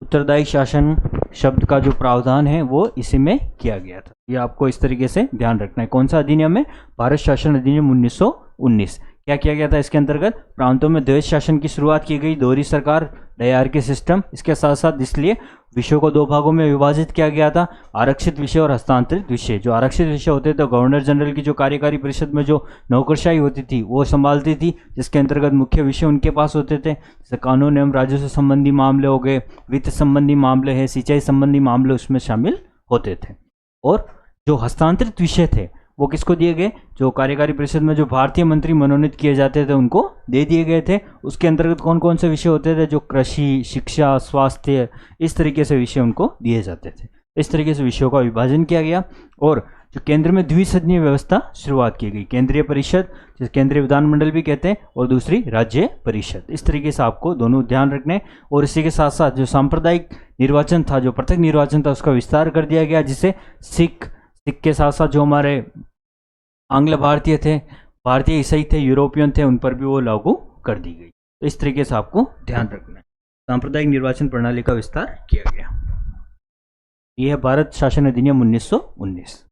उत्तरदायी शासन शब्द का जो प्रावधान है वो इसी में किया गया था। ये आपको इस तरीके से ध्यान रखना है। कौन सा अधिनियम में, भारत शासन अधिनियम 1919। क्या किया गया था इसके अंतर्गत, प्रांतों में द्वैध शासन की शुरुआत की गई, दोहरी सरकार, डायरकी सिस्टम। इसके साथ साथ इसलिए विषयों को दो भागों में विभाजित किया गया था, आरक्षित विषय और हस्तांतरित विषय। जो आरक्षित विषय होते थे, गवर्नर जनरल की जो कार्यकारी परिषद में जो नौकरशाही होती थी वो संभालती थी, जिसके अंतर्गत मुख्य विषय उनके पास होते थे, जैसे कानून एवं राजस्व संबंधी मामले हो गए, वित्त संबंधी मामले हैं, सिंचाई संबंधी मामले उसमें शामिल होते थे। और जो हस्तांतरित विषय थे वो किसको दिए गए, जो कार्यकारी परिषद में जो भारतीय मंत्री मनोनीत किए जाते थे उनको दे दिए गए थे। उसके अंतर्गत कौन कौन से विषय होते थे, जो कृषि, शिक्षा, स्वास्थ्य, इस तरीके से विषय उनको दिए जाते थे। इस तरीके से विषयों का विभाजन किया गया। और जो केंद्र में द्विसदनीय व्यवस्था शुरुआत की गई, केंद्रीय परिषद जिसे केंद्रीय विधानमंडल भी कहते हैं और दूसरी राज्य परिषद। इस तरीके से आपको दोनों ध्यान रखने। और इसी के साथ साथ जो सांप्रदायिक निर्वाचन था, जो पृथक निर्वाचन था, उसका विस्तार कर दिया गया, जिसे सिख के साथ साथ जो हमारे आंग्ल भारतीय थे, भारतीय ईसाई थे, यूरोपियन थे, उन पर भी वो लागू कर दी गई। तो इस तरीके से आपको ध्यान रखना है, सांप्रदायिक निर्वाचन प्रणाली का विस्तार किया गया। यह है भारत शासन अधिनियम 1919।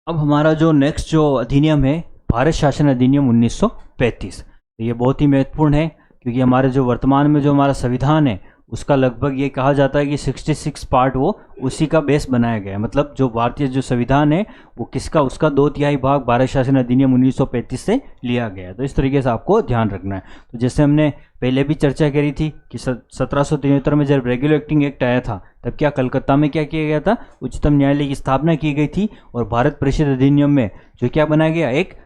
अब हमारा जो नेक्स्ट जो अधिनियम है, भारत शासन अधिनियम 1935। तो ये बहुत ही महत्वपूर्ण है, क्योंकि हमारे जो वर्तमान में जो हमारा संविधान है, उसका लगभग ये कहा जाता है कि 66 पार्ट वो उसी का बेस बनाया गया है। मतलब जो भारतीय जो संविधान है वो किसका, उसका 2/3 भाग भारत शासन अधिनियम 1935 से लिया गया है। तो इस तरीके से आपको ध्यान रखना है। तो जैसे हमने पहले भी चर्चा करी थी कि 1773 में जब रेगुलेटिंग एक्ट आया था, तब क्या कलकत्ता में क्या किया गया था, उच्चतम न्यायालय की स्थापना की गई थी। और भारत परिषद अधिनियम में जो क्या बनाया गया, एक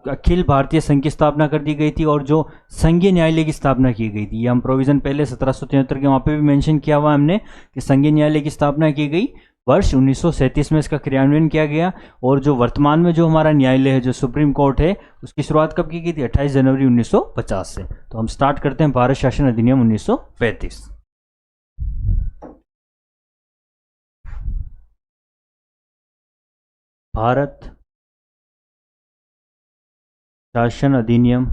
अखिल भारतीय संघ की स्थापना कर दी गई थी और जो संघीय न्यायालय की स्थापना की गई थी। ये हम प्रोविजन पहले 1773 के वहाँ पे भी मेंशन किया हुआ हमने कि संघीय न्यायालय की स्थापना की गई वर्ष 1937 में, इसका क्रियान्वयन किया गया। और जो वर्तमान में जो हमारा न्यायालय है, जो सुप्रीम कोर्ट है, उसकी शुरुआत कब की गई थी, 28 जनवरी 1950 से। तो हम स्टार्ट करते हैं भारत शासन अधिनियम 1935। भारत शासन अधिनियम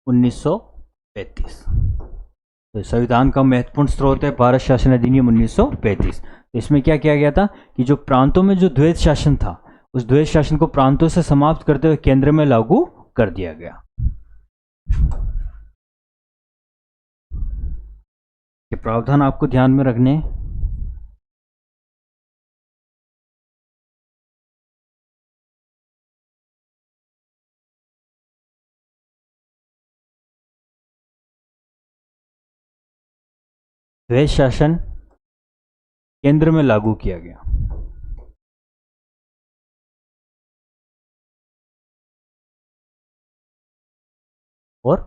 1935। तो संविधान का महत्वपूर्ण स्रोत है भारत शासन अधिनियम 1935। तो इसमें क्या किया गया था कि जो प्रांतों में जो द्वैध शासन था, उस द्वैध शासन को प्रांतों से समाप्त करते हुए केंद्र में लागू कर दिया गया। ये प्रावधान आपको ध्यान में रखने। द्वैध शासन केंद्र में लागू किया गया और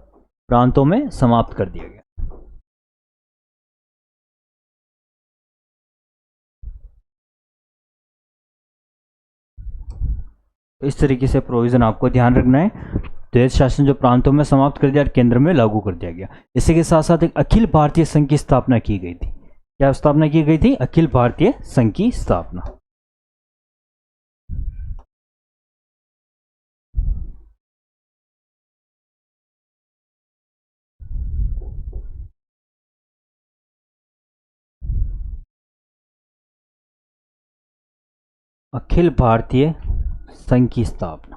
प्रांतों में समाप्त कर दिया गया। तो इस तरीके से प्रोविजन आपको ध्यान रखना है। द्वैध शासन जो प्रांतों में समाप्त कर दिया और केंद्र में लागू कर दिया गया। इसी के साथ साथ एक अखिल भारतीय संघ की स्थापना की गई थी। क्या स्थापना की गई थी, अखिल भारतीय संघ की स्थापना। अखिल भारतीय संघ की स्थापना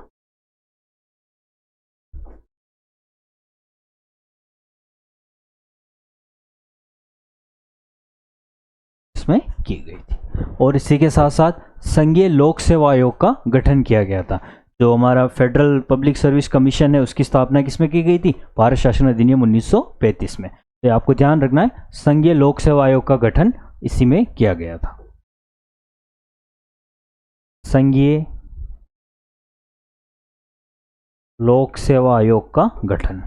इसमें की गई थी। और इसी के साथ साथ संघीय लोक सेवा आयोग का गठन किया गया था। जो हमारा फेडरल पब्लिक सर्विस कमीशन है, उसकी स्थापना किसमें की गई थी, भारत शासन अधिनियम 1935 में। तो आपको ध्यान रखना है, संघीय लोक सेवा आयोग का गठन इसी में किया गया था। संघीय लोक सेवा आयोग का गठन।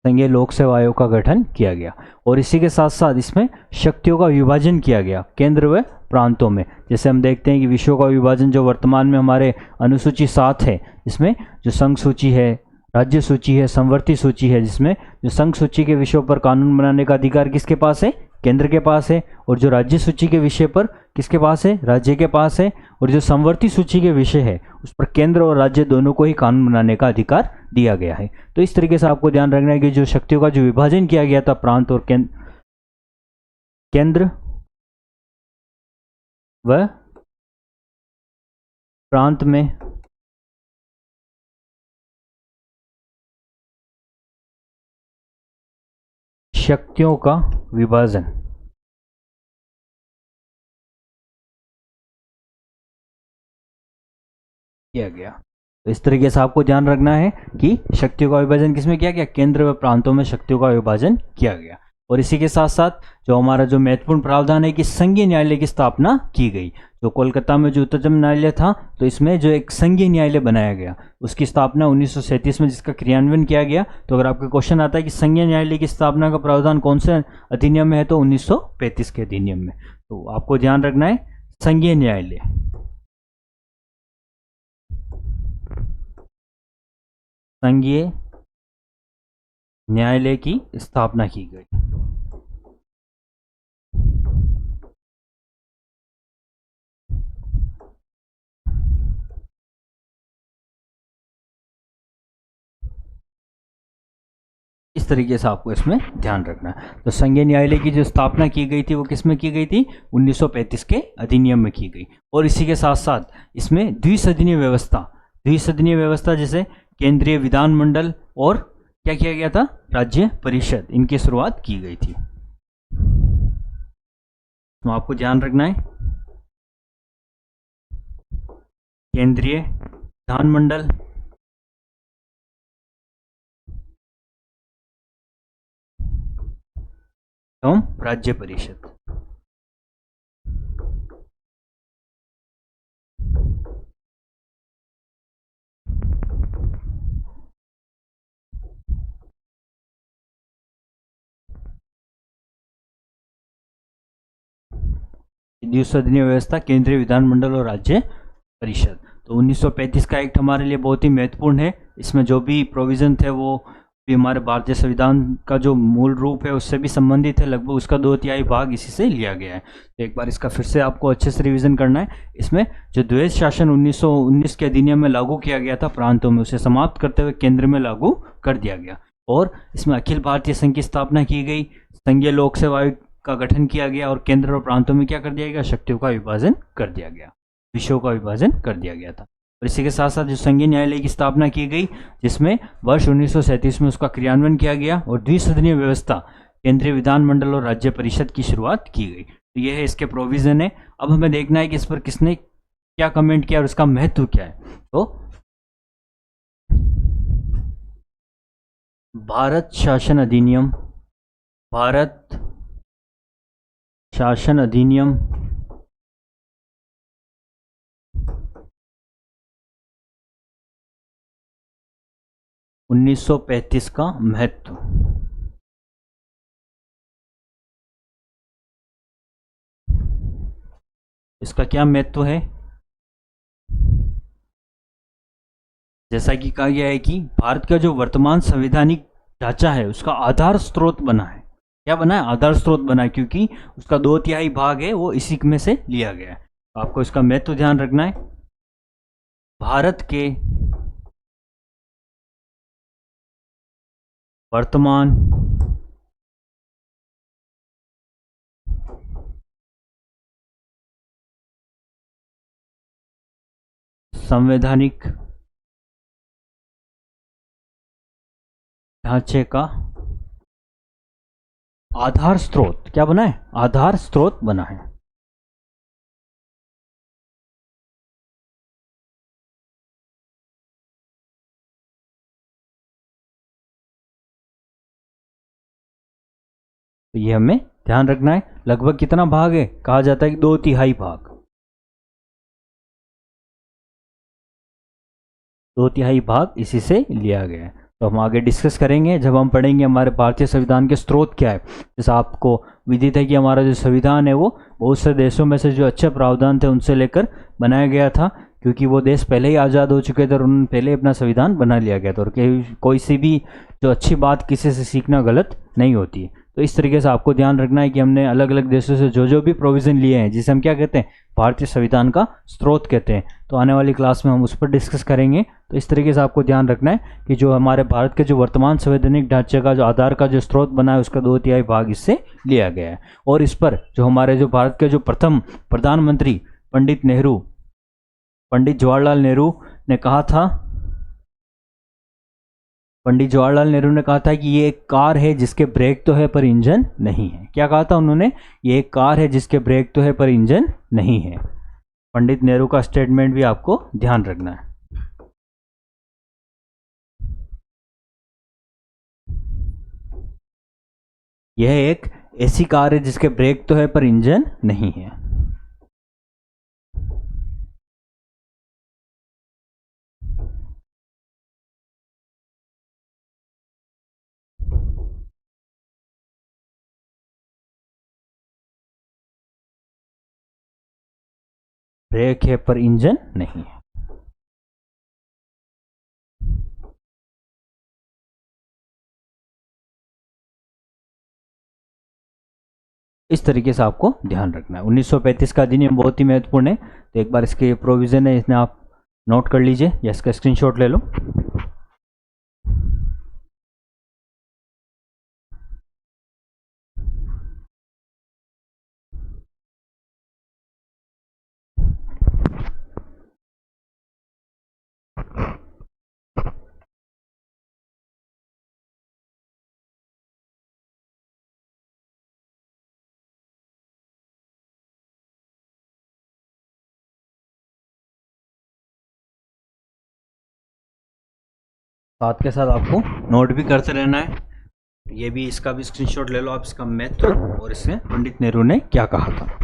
संघीय लोक सेवा आयोग का गठन किया गया। और इसी के साथ साथ इसमें शक्तियों का विभाजन किया गया केंद्र व प्रांतों में। जैसे हम देखते हैं कि विषयों का विभाजन जो वर्तमान में हमारे अनुसूची 7 है, इसमें जो संघ सूची है, राज्य सूची है, संवर्ती सूची है, जिसमें जो संघ सूची के विषयों पर कानून बनाने का अधिकार किसके पास है, केंद्र के पास है। और जो राज्य सूची के विषय पर किसके पास है, राज्य के पास है। और जो संवर्ती सूची के विषय है, उस पर केंद्र और राज्य दोनों को ही कानून बनाने का अधिकार दिया गया है। तो इस तरीके से आपको ध्यान रखना है कि जो शक्तियों का जो विभाजन किया गया था प्रांत और केंद्र केंद्र व प्रांत में शक्तियों का विभाजन किया गया। तो इस तरीके से आपको ध्यान रखना है कि शक्तियों का विभाजन किसमें किया गया, केंद्र व प्रांतों में शक्तियों का विभाजन किया गया। और इसी के साथ साथ जो हमारा जो महत्वपूर्ण प्रावधान है कि संघीय न्यायालय की स्थापना की गई। जो कोलकाता में जो उच्चतम न्यायालय था, तो इसमें जो एक संघीय न्यायालय बनाया गया, उसकी स्थापना 1937 में, जिसका क्रियान्वयन किया गया। तो अगर आपका क्वेश्चन आता है कि संघीय न्यायालय की स्थापना का प्रावधान कौन से अधिनियम में है, तो 1935 के अधिनियम में। तो आपको ध्यान रखना है संघीय न्यायालय, संघीय न्यायालय की स्थापना की गई। इस तरीके से आपको इसमें ध्यान रखना है। तो संघीय न्यायालय की जो स्थापना की गई थी वो किस में की गई थी, 1935 के अधिनियम में की गई। और इसी के साथ साथ इसमें द्विसदनीय व्यवस्था जैसे केंद्रीय विधानमंडल और क्या किया गया था, राज्य परिषद, इनकी शुरुआत की गई थी। तो आपको ध्यान रखना है केंद्रीय विधानमंडल एवं राज्य परिषद। द्विसदनीय व्यवस्था, केंद्रीय विधानमंडल और राज्य परिषद। तो 1935 का एक्ट हमारे लिए बहुत ही महत्वपूर्ण है। इसमें जो भी प्रोविजन थे वो भी हमारे भारतीय संविधान का जो मूल रूप है उससे भी संबंधित है। लगभग उसका 2/3 भाग इसी से लिया गया है। तो एक बार इसका फिर से आपको अच्छे से रिवीजन करना है। इसमें जो द्वैध शासन 1919 के अधिनियम में लागू किया गया था प्रांतों में, उसे समाप्त करते हुए केंद्र में लागू कर दिया गया। और इसमें अखिल भारतीय संघ की स्थापना की गई, संघीय लोक सेवा आयोग का गठन किया गया और केंद्र और प्रांतों में क्या कर दिया गया, शक्तियों का विभाजन कर दिया गया, विषयों का विभाजन कर दिया गया था। और इसी के साथ साथ जो संघीय न्यायालय की स्थापना की गई, जिसमें वर्ष 1937 में उसका क्रियान्वयन किया गया और द्विसदनीय व्यवस्था, केंद्रीय विधानमंडल और राज्य परिषद की शुरुआत की गई। तो यह है इसके प्रोविजन है। अब हमें देखना है कि इस पर किसने क्या कमेंट किया और उसका महत्व क्या है। तो भारत शासन अधिनियम 1935 का महत्व। इसका क्या महत्व है, जैसा कि कहा गया है कि भारत का जो वर्तमान संवैधानिक ढांचा है उसका आधार स्रोत बना है। क्या बना है, आधार स्रोत बना है, क्योंकि उसका 2/3 भाग है वो इसी में से लिया गया है। तो आपको इसका महत्व ध्यान रखना है। भारत के वर्तमान संवैधानिक ढांचे का आधार स्रोत क्या बना है, आधार स्रोत बना है। तो ये हमें ध्यान रखना है। लगभग कितना भाग है, कहा जाता है कि 2/3 भाग, 2/3 भाग इसी से लिया गया है। तो हम आगे डिस्कस करेंगे जब हम पढ़ेंगे हमारे भारतीय संविधान के स्रोत क्या है। जैसा आपको विदित है कि हमारा जो संविधान है वो बहुत से देशों में से जो अच्छे प्रावधान थे उनसे लेकर बनाया गया था, क्योंकि वो देश पहले ही आज़ाद हो चुके थे और उन्होंने पहले अपना संविधान बना लिया गया था। और कोई सी भी जो अच्छी बात किसी से सीखना गलत नहीं होती है। तो इस तरीके से आपको ध्यान रखना है कि हमने अलग अलग देशों से जो जो भी प्रोविज़न लिए हैं, जिसे हम क्या कहते हैं, भारतीय संविधान का स्रोत कहते हैं, तो आने वाली क्लास में हम उस पर डिस्कस करेंगे। तो इस तरीके से आपको ध्यान रखना है कि जो हमारे भारत के जो वर्तमान संवैधानिक ढांचे का जो आधार का जो स्रोत बना है, उसका 2/3 भाग इससे लिया गया है। और इस पर जो हमारे जो भारत के जो प्रथम प्रधानमंत्री पंडित जवाहरलाल नेहरू ने कहा था, पंडित जवाहरलाल नेहरू ने कहा था कि ये एक कार है जिसके ब्रेक तो है पर इंजन नहीं है। क्या कहा था उन्होंने? ये एक कार है जिसके ब्रेक तो है पर इंजन नहीं है। पंडित नेहरू का स्टेटमेंट भी आपको ध्यान रखना है। यह एक ऐसी कार है जिसके ब्रेक तो है पर इंजन नहीं है। ब्रेक है पर इंजन नहीं है। इस तरीके से आपको ध्यान रखना है। 1935 का अधिनियम बहुत ही महत्वपूर्ण है, तो एक बार इसके प्रोविज़न है, इसमें आप नोट कर लीजिए या इसका स्क्रीनशॉट ले लो। साथ के साथ आपको नोट भी करते रहना है। ये भी, इसका भी स्क्रीनशॉट ले लो आप, इसका महत्व और इसमें पंडित नेहरू ने क्या कहा था।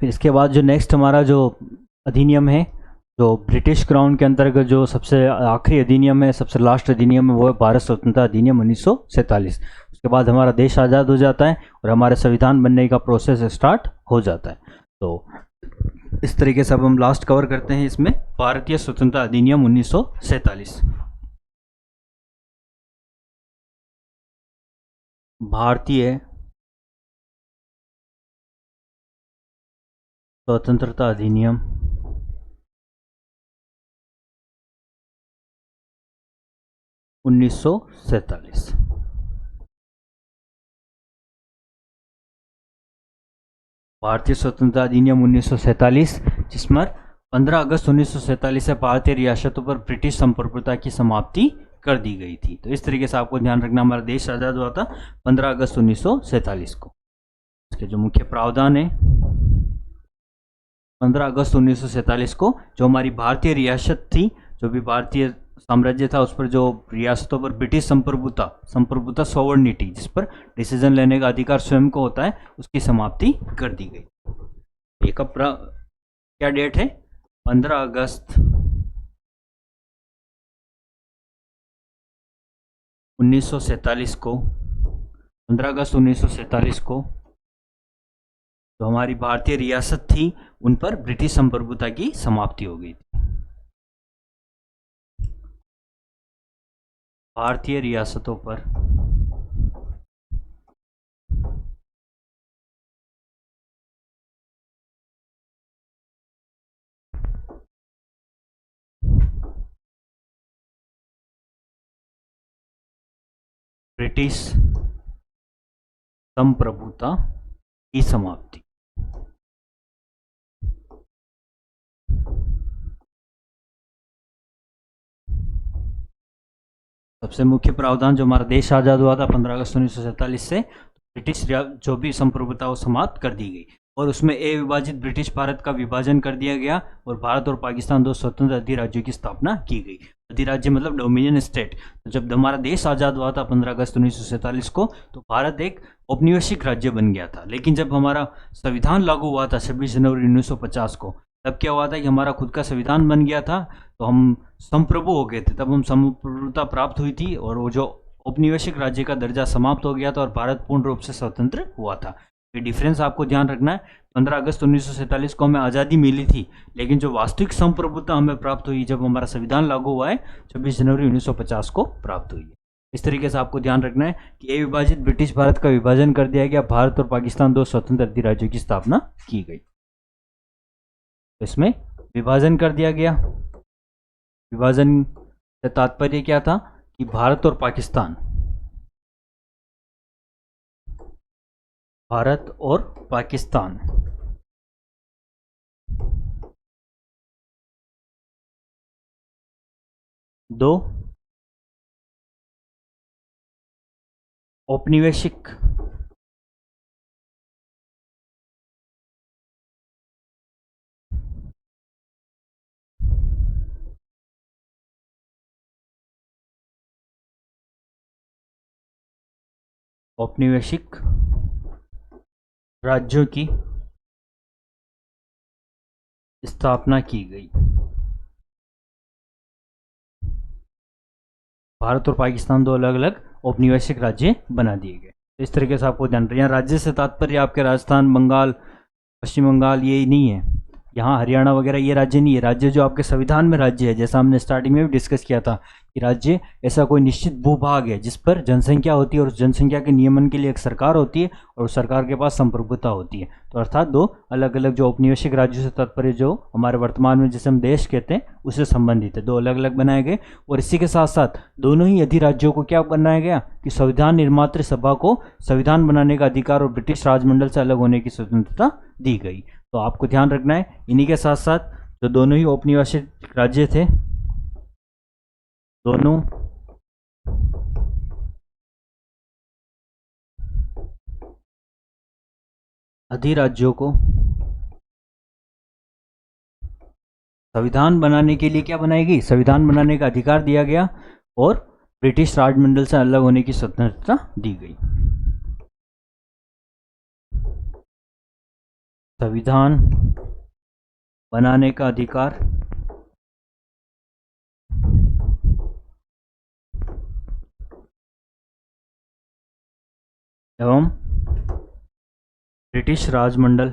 फिर इसके बाद जो नेक्स्ट हमारा जो अधिनियम है, जो ब्रिटिश क्राउन के अंतर्गत जो सबसे आखिरी अधिनियम है, सबसे लास्ट अधिनियम है, वो है भारत स्वतंत्रता अधिनियम 1947। उसके बाद हमारा देश आज़ाद हो जाता है और हमारे संविधान बनने का प्रोसेस स्टार्ट हो जाता है। तो इस तरीके से अब हम लास्ट कवर करते हैं इसमें भारतीय स्वतंत्रता अधिनियम 1947। भारतीय स्वतंत्रता अधिनियम 1947। भारतीय स्वतंत्रता अधिनियम 1947, जिसमें 15 अगस्त 1947 से भारतीय रियासतों पर ब्रिटिश संप्रभुता की समाप्ति कर दी गई थी। तो इस तरीके से आपको ध्यान रखना, हमारा देश आज़ाद हुआ था 15 अगस्त 1947 को। इसके जो मुख्य प्रावधान है, 15 अगस्त 1947 को जो हमारी भारतीय रियासत थी, जो भी भारतीय साम्राज्य था, उस पर जो रियासतों पर ब्रिटिश संप्रभुता सॉवर्निटी, जिस पर डिसीजन लेने का अधिकार स्वयं को होता है, उसकी समाप्ति कर दी गई। एक क्या डेट है? 15 अगस्त 1947 को, 15 अगस्त 1947 को जो हमारी भारतीय रियासत थी, उन पर ब्रिटिश संप्रभुता की समाप्ति हो गई थी। भारतीय रियासतों पर ब्रिटिश संप्रभुता की समाप्ति। सबसे मुख्य प्रावधान, जो हमारा देश आज़ाद हुआ था 15 अगस्त 1947 से, ब्रिटिश जो भी संप्रभुता वो समाप्त कर दी गई। और उसमें ए विभाजित ब्रिटिश भारत का विभाजन कर दिया गया और भारत और पाकिस्तान दो स्वतंत्र अधिराज्यों की स्थापना की गई। अधिराज्य मतलब डोमिनियन स्टेट। तो जब हमारा देश आज़ाद हुआ था 15 अगस्त 1947 को, तो भारत एक औपनिवेशिक राज्य बन गया था। लेकिन जब हमारा संविधान लागू हुआ था 26 जनवरी 1950 को, तब क्या हुआ था कि हमारा खुद का संविधान बन गया था, तो हम संप्रभु हो गए थे। तब हम संप्रभुता प्राप्त हुई थी और वो जो औपनिवेशिक राज्य का दर्जा समाप्त हो गया था और भारत पूर्ण रूप से स्वतंत्र हुआ था। ये डिफरेंस आपको ध्यान रखना है। 15 अगस्त 1947 को हमें आज़ादी मिली थी, लेकिन जो वास्तविक संप्रभुता हमें प्राप्त हुई जब हमारा संविधान लागू हुआ है 26 जनवरी 1950 को प्राप्त हुई है। इस तरीके से आपको ध्यान रखना है कि ए विभाजित ब्रिटिश भारत का विभाजन कर दिया गया, भारत और पाकिस्तान दो स्वतंत्र अधिराज्यों की स्थापना की गई। इसमें विभाजन कर दिया गया। विभाजन से तात्पर्य क्या था कि भारत और पाकिस्तान दो औपनिवेशिक राज्यों की स्थापना की गई। भारत और पाकिस्तान दो अलग अलग औपनिवेशिक राज्य बना दिए गए। इस तरीके से आपको ध्यान रखना। यहाँ राज्य से तात्पर्य आपके राजस्थान, बंगाल, पश्चिम बंगाल ये नहीं है, यहाँ हरियाणा वगैरह ये राज्य नहीं है। राज्य जो आपके संविधान में राज्य है, जैसा हमने स्टार्टिंग में भी डिस्कस किया था कि राज्य ऐसा कोई निश्चित भूभाग है जिस पर जनसंख्या होती है और उस जनसंख्या के नियमन के लिए एक सरकार होती है और उस सरकार के पास संप्रभुता होती है। तो अर्थात दो अलग अलग जो औपनिवेशिक राज्यों से तात्पर्य जो हमारे वर्तमान में जिसे हम देश कहते हैं उससे संबंधित है, दो अलग अलग बनाए गए। और इसी के साथ साथ दोनों ही अधिराज्यों को क्या बनाया गया कि संविधान निर्मात्री सभा को संविधान बनाने का अधिकार और ब्रिटिश राजमंडल से अलग होने की स्वतंत्रता दी गई। तो आपको ध्यान रखना है। इन्हीं के साथ साथ जो दोनों ही औपनिवेशिक राज्य थे, दोनों अधिराज्यों को संविधान बनाने के लिए क्या बनाई गई, संविधान बनाने का अधिकार दिया गया और ब्रिटिश राजमंडल से अलग होने की स्वतंत्रता दी गई। संविधान बनाने का अधिकार एवं ब्रिटिश राजमंडल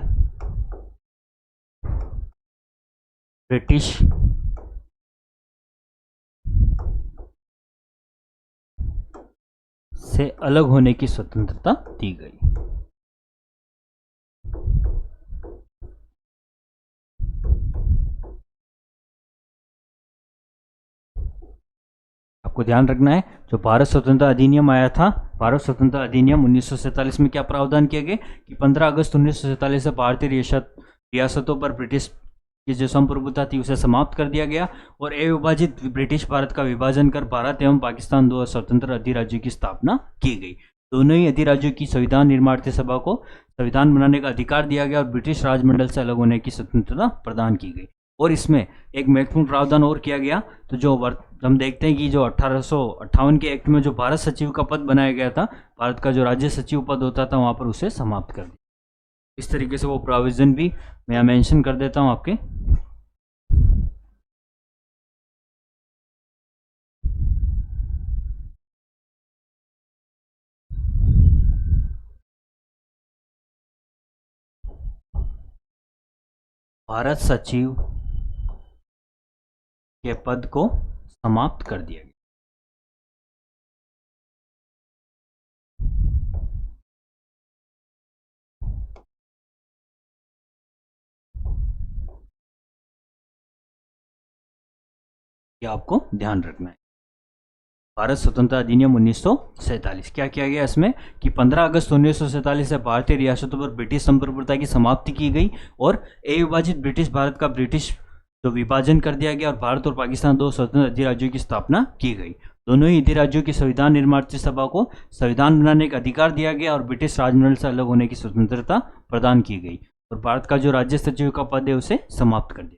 से अलग होने की स्वतंत्रता दी गई। आपको ध्यान रखना है, जो भारत स्वतंत्रता अधिनियम आया था, भारत स्वतंत्रता अधिनियम 1947 में क्या प्रावधान किया गया कि 15 अगस्त 1947 से भारतीय रियासतों पर ब्रिटिश की जो संप्रभुता थी उसे समाप्त कर दिया गया और अविभाजित ब्रिटिश भारत का विभाजन कर भारत एवं पाकिस्तान दो स्वतंत्र अधिराज्यों की स्थापना की गई। दोनों ही अधिराज्यों की संविधान निर्मात्री सभा को संविधान बनाने का अधिकार दिया गया और ब्रिटिश राजमंडल से अलग होने की स्वतंत्रता प्रदान की गई। और इसमें एक महत्वपूर्ण प्रावधान और किया गया, तो जो हम देखते हैं कि जो 1858 के एक्ट में जो भारत सचिव का पद बनाया गया था, भारत का जो राज्य सचिव पद होता था वहाँ पर उसे समाप्त कर दिया। इस तरीके से वो प्रोविजन भी मैं यहाँ मेंशन कर देता हूँ आपके। भारत सचिव के पद को समाप्त कर दिया गया। ये आपको ध्यान रखना है। भारत स्वतंत्रता अधिनियम 1947 क्या किया गया इसमें कि 15 अगस्त 1947 से भारतीय रियासतों पर ब्रिटिश संप्रभुता की समाप्ति की गई और अविभाजित ब्रिटिश भारत का ब्रिटिश जो विभाजन कर दिया गया और भारत और पाकिस्तान दो स्वतंत्र अधिराज्यों की स्थापना की गई। दोनों ही अधिराज्यों की संविधान निर्मात्री सभा को संविधान बनाने का अधिकार दिया गया और ब्रिटिश राजमंडल से अलग होने की स्वतंत्रता प्रदान की गई। और भारत का जो राज्य सचिव का पद है उसे समाप्त कर दिया।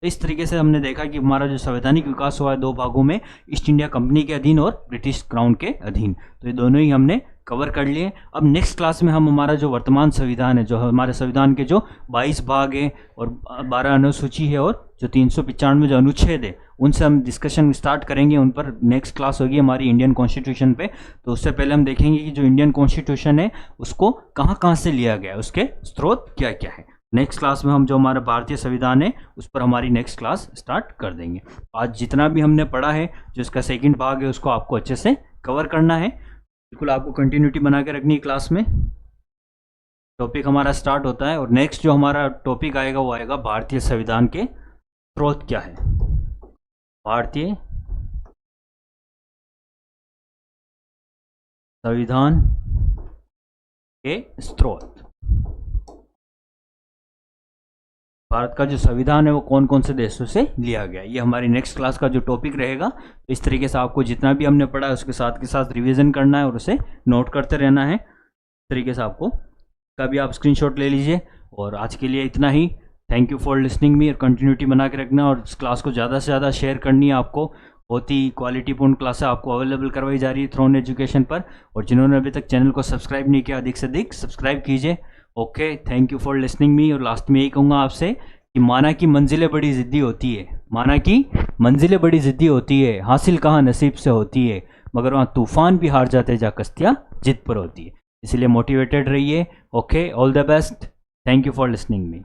तो इस तरीके से हमने देखा कि हमारा जो संवैधानिक विकास हुआ है दो भागों में, ईस्ट इंडिया कंपनी के अधीन और ब्रिटिश क्राउन के अधीन। तो ये दोनों ही हमने कवर कर लिए। अब नेक्स्ट क्लास में हम हमारा जो वर्तमान संविधान है, जो हमारे संविधान के जो 22 भाग हैं और 12 अनुसूची है और जो 395 जो अनुच्छेद है, उनसे हम डिस्कशन स्टार्ट करेंगे। उन पर नेक्स्ट क्लास होगी हमारी इंडियन कॉन्स्टिट्यूशन पे। तो उससे पहले हम देखेंगे कि जो इंडियन कॉन्स्टिट्यूशन है उसको कहाँ कहाँ से लिया गया है, उसके स्रोत क्या क्या है। नेक्स्ट क्लास में हम जो हमारा भारतीय संविधान है उस पर हमारी नेक्स्ट क्लास स्टार्ट कर देंगे। आज जितना भी हमने पढ़ा है, जो इसका सेकंड भाग है, उसको आपको अच्छे से कवर करना है। बिल्कुल आपको कंटिन्यूटी बना के रखनी है क्लास में। टॉपिक हमारा स्टार्ट होता है और नेक्स्ट जो हमारा टॉपिक आएगा वो आएगा भारतीय संविधान के स्रोत क्या है। भारतीय संविधान के स्रोत, भारत का जो संविधान है वो कौन कौन से देशों से लिया गया, ये हमारी नेक्स्ट क्लास का जो टॉपिक रहेगा। तो इस तरीके से आपको जितना भी हमने पढ़ा है उसके साथ के साथ रिवीजन करना है और उसे नोट करते रहना है। इस तरीके से आपको कभी आप स्क्रीनशॉट ले लीजिए। और आज के लिए इतना ही। Thank you for listening me. और कंटिन्यूटी बना के रखना और इस क्लास को ज़्यादा से ज़्यादा शेयर करनी है आपको। बहुत ही क्वालिटीपूर्ण क्लासें आपको अवेलेबल करवाई जा रही है थ्रोन एजुकेशन पर। और जिन्होंने अभी तक चैनल को सब्सक्राइब नहीं किया, अधिक से अधिक सब्सक्राइब कीजिए। Okay, thank you for listening me. और लास्ट में यही कहूँगा आपसे कि माना की मंजिलें बड़ी ज़िद्दी होती है, माना की मंजिलें बड़ी ज़िद्दी होती है, हासिल कहाँ नसीब से होती है, मगर वहाँ तूफान भी हार जाते जा कश्तियाँ जिद पर होती है। इसलिए मोटिवेटेड रहिए। Okay, all the best. Thank you for listening me.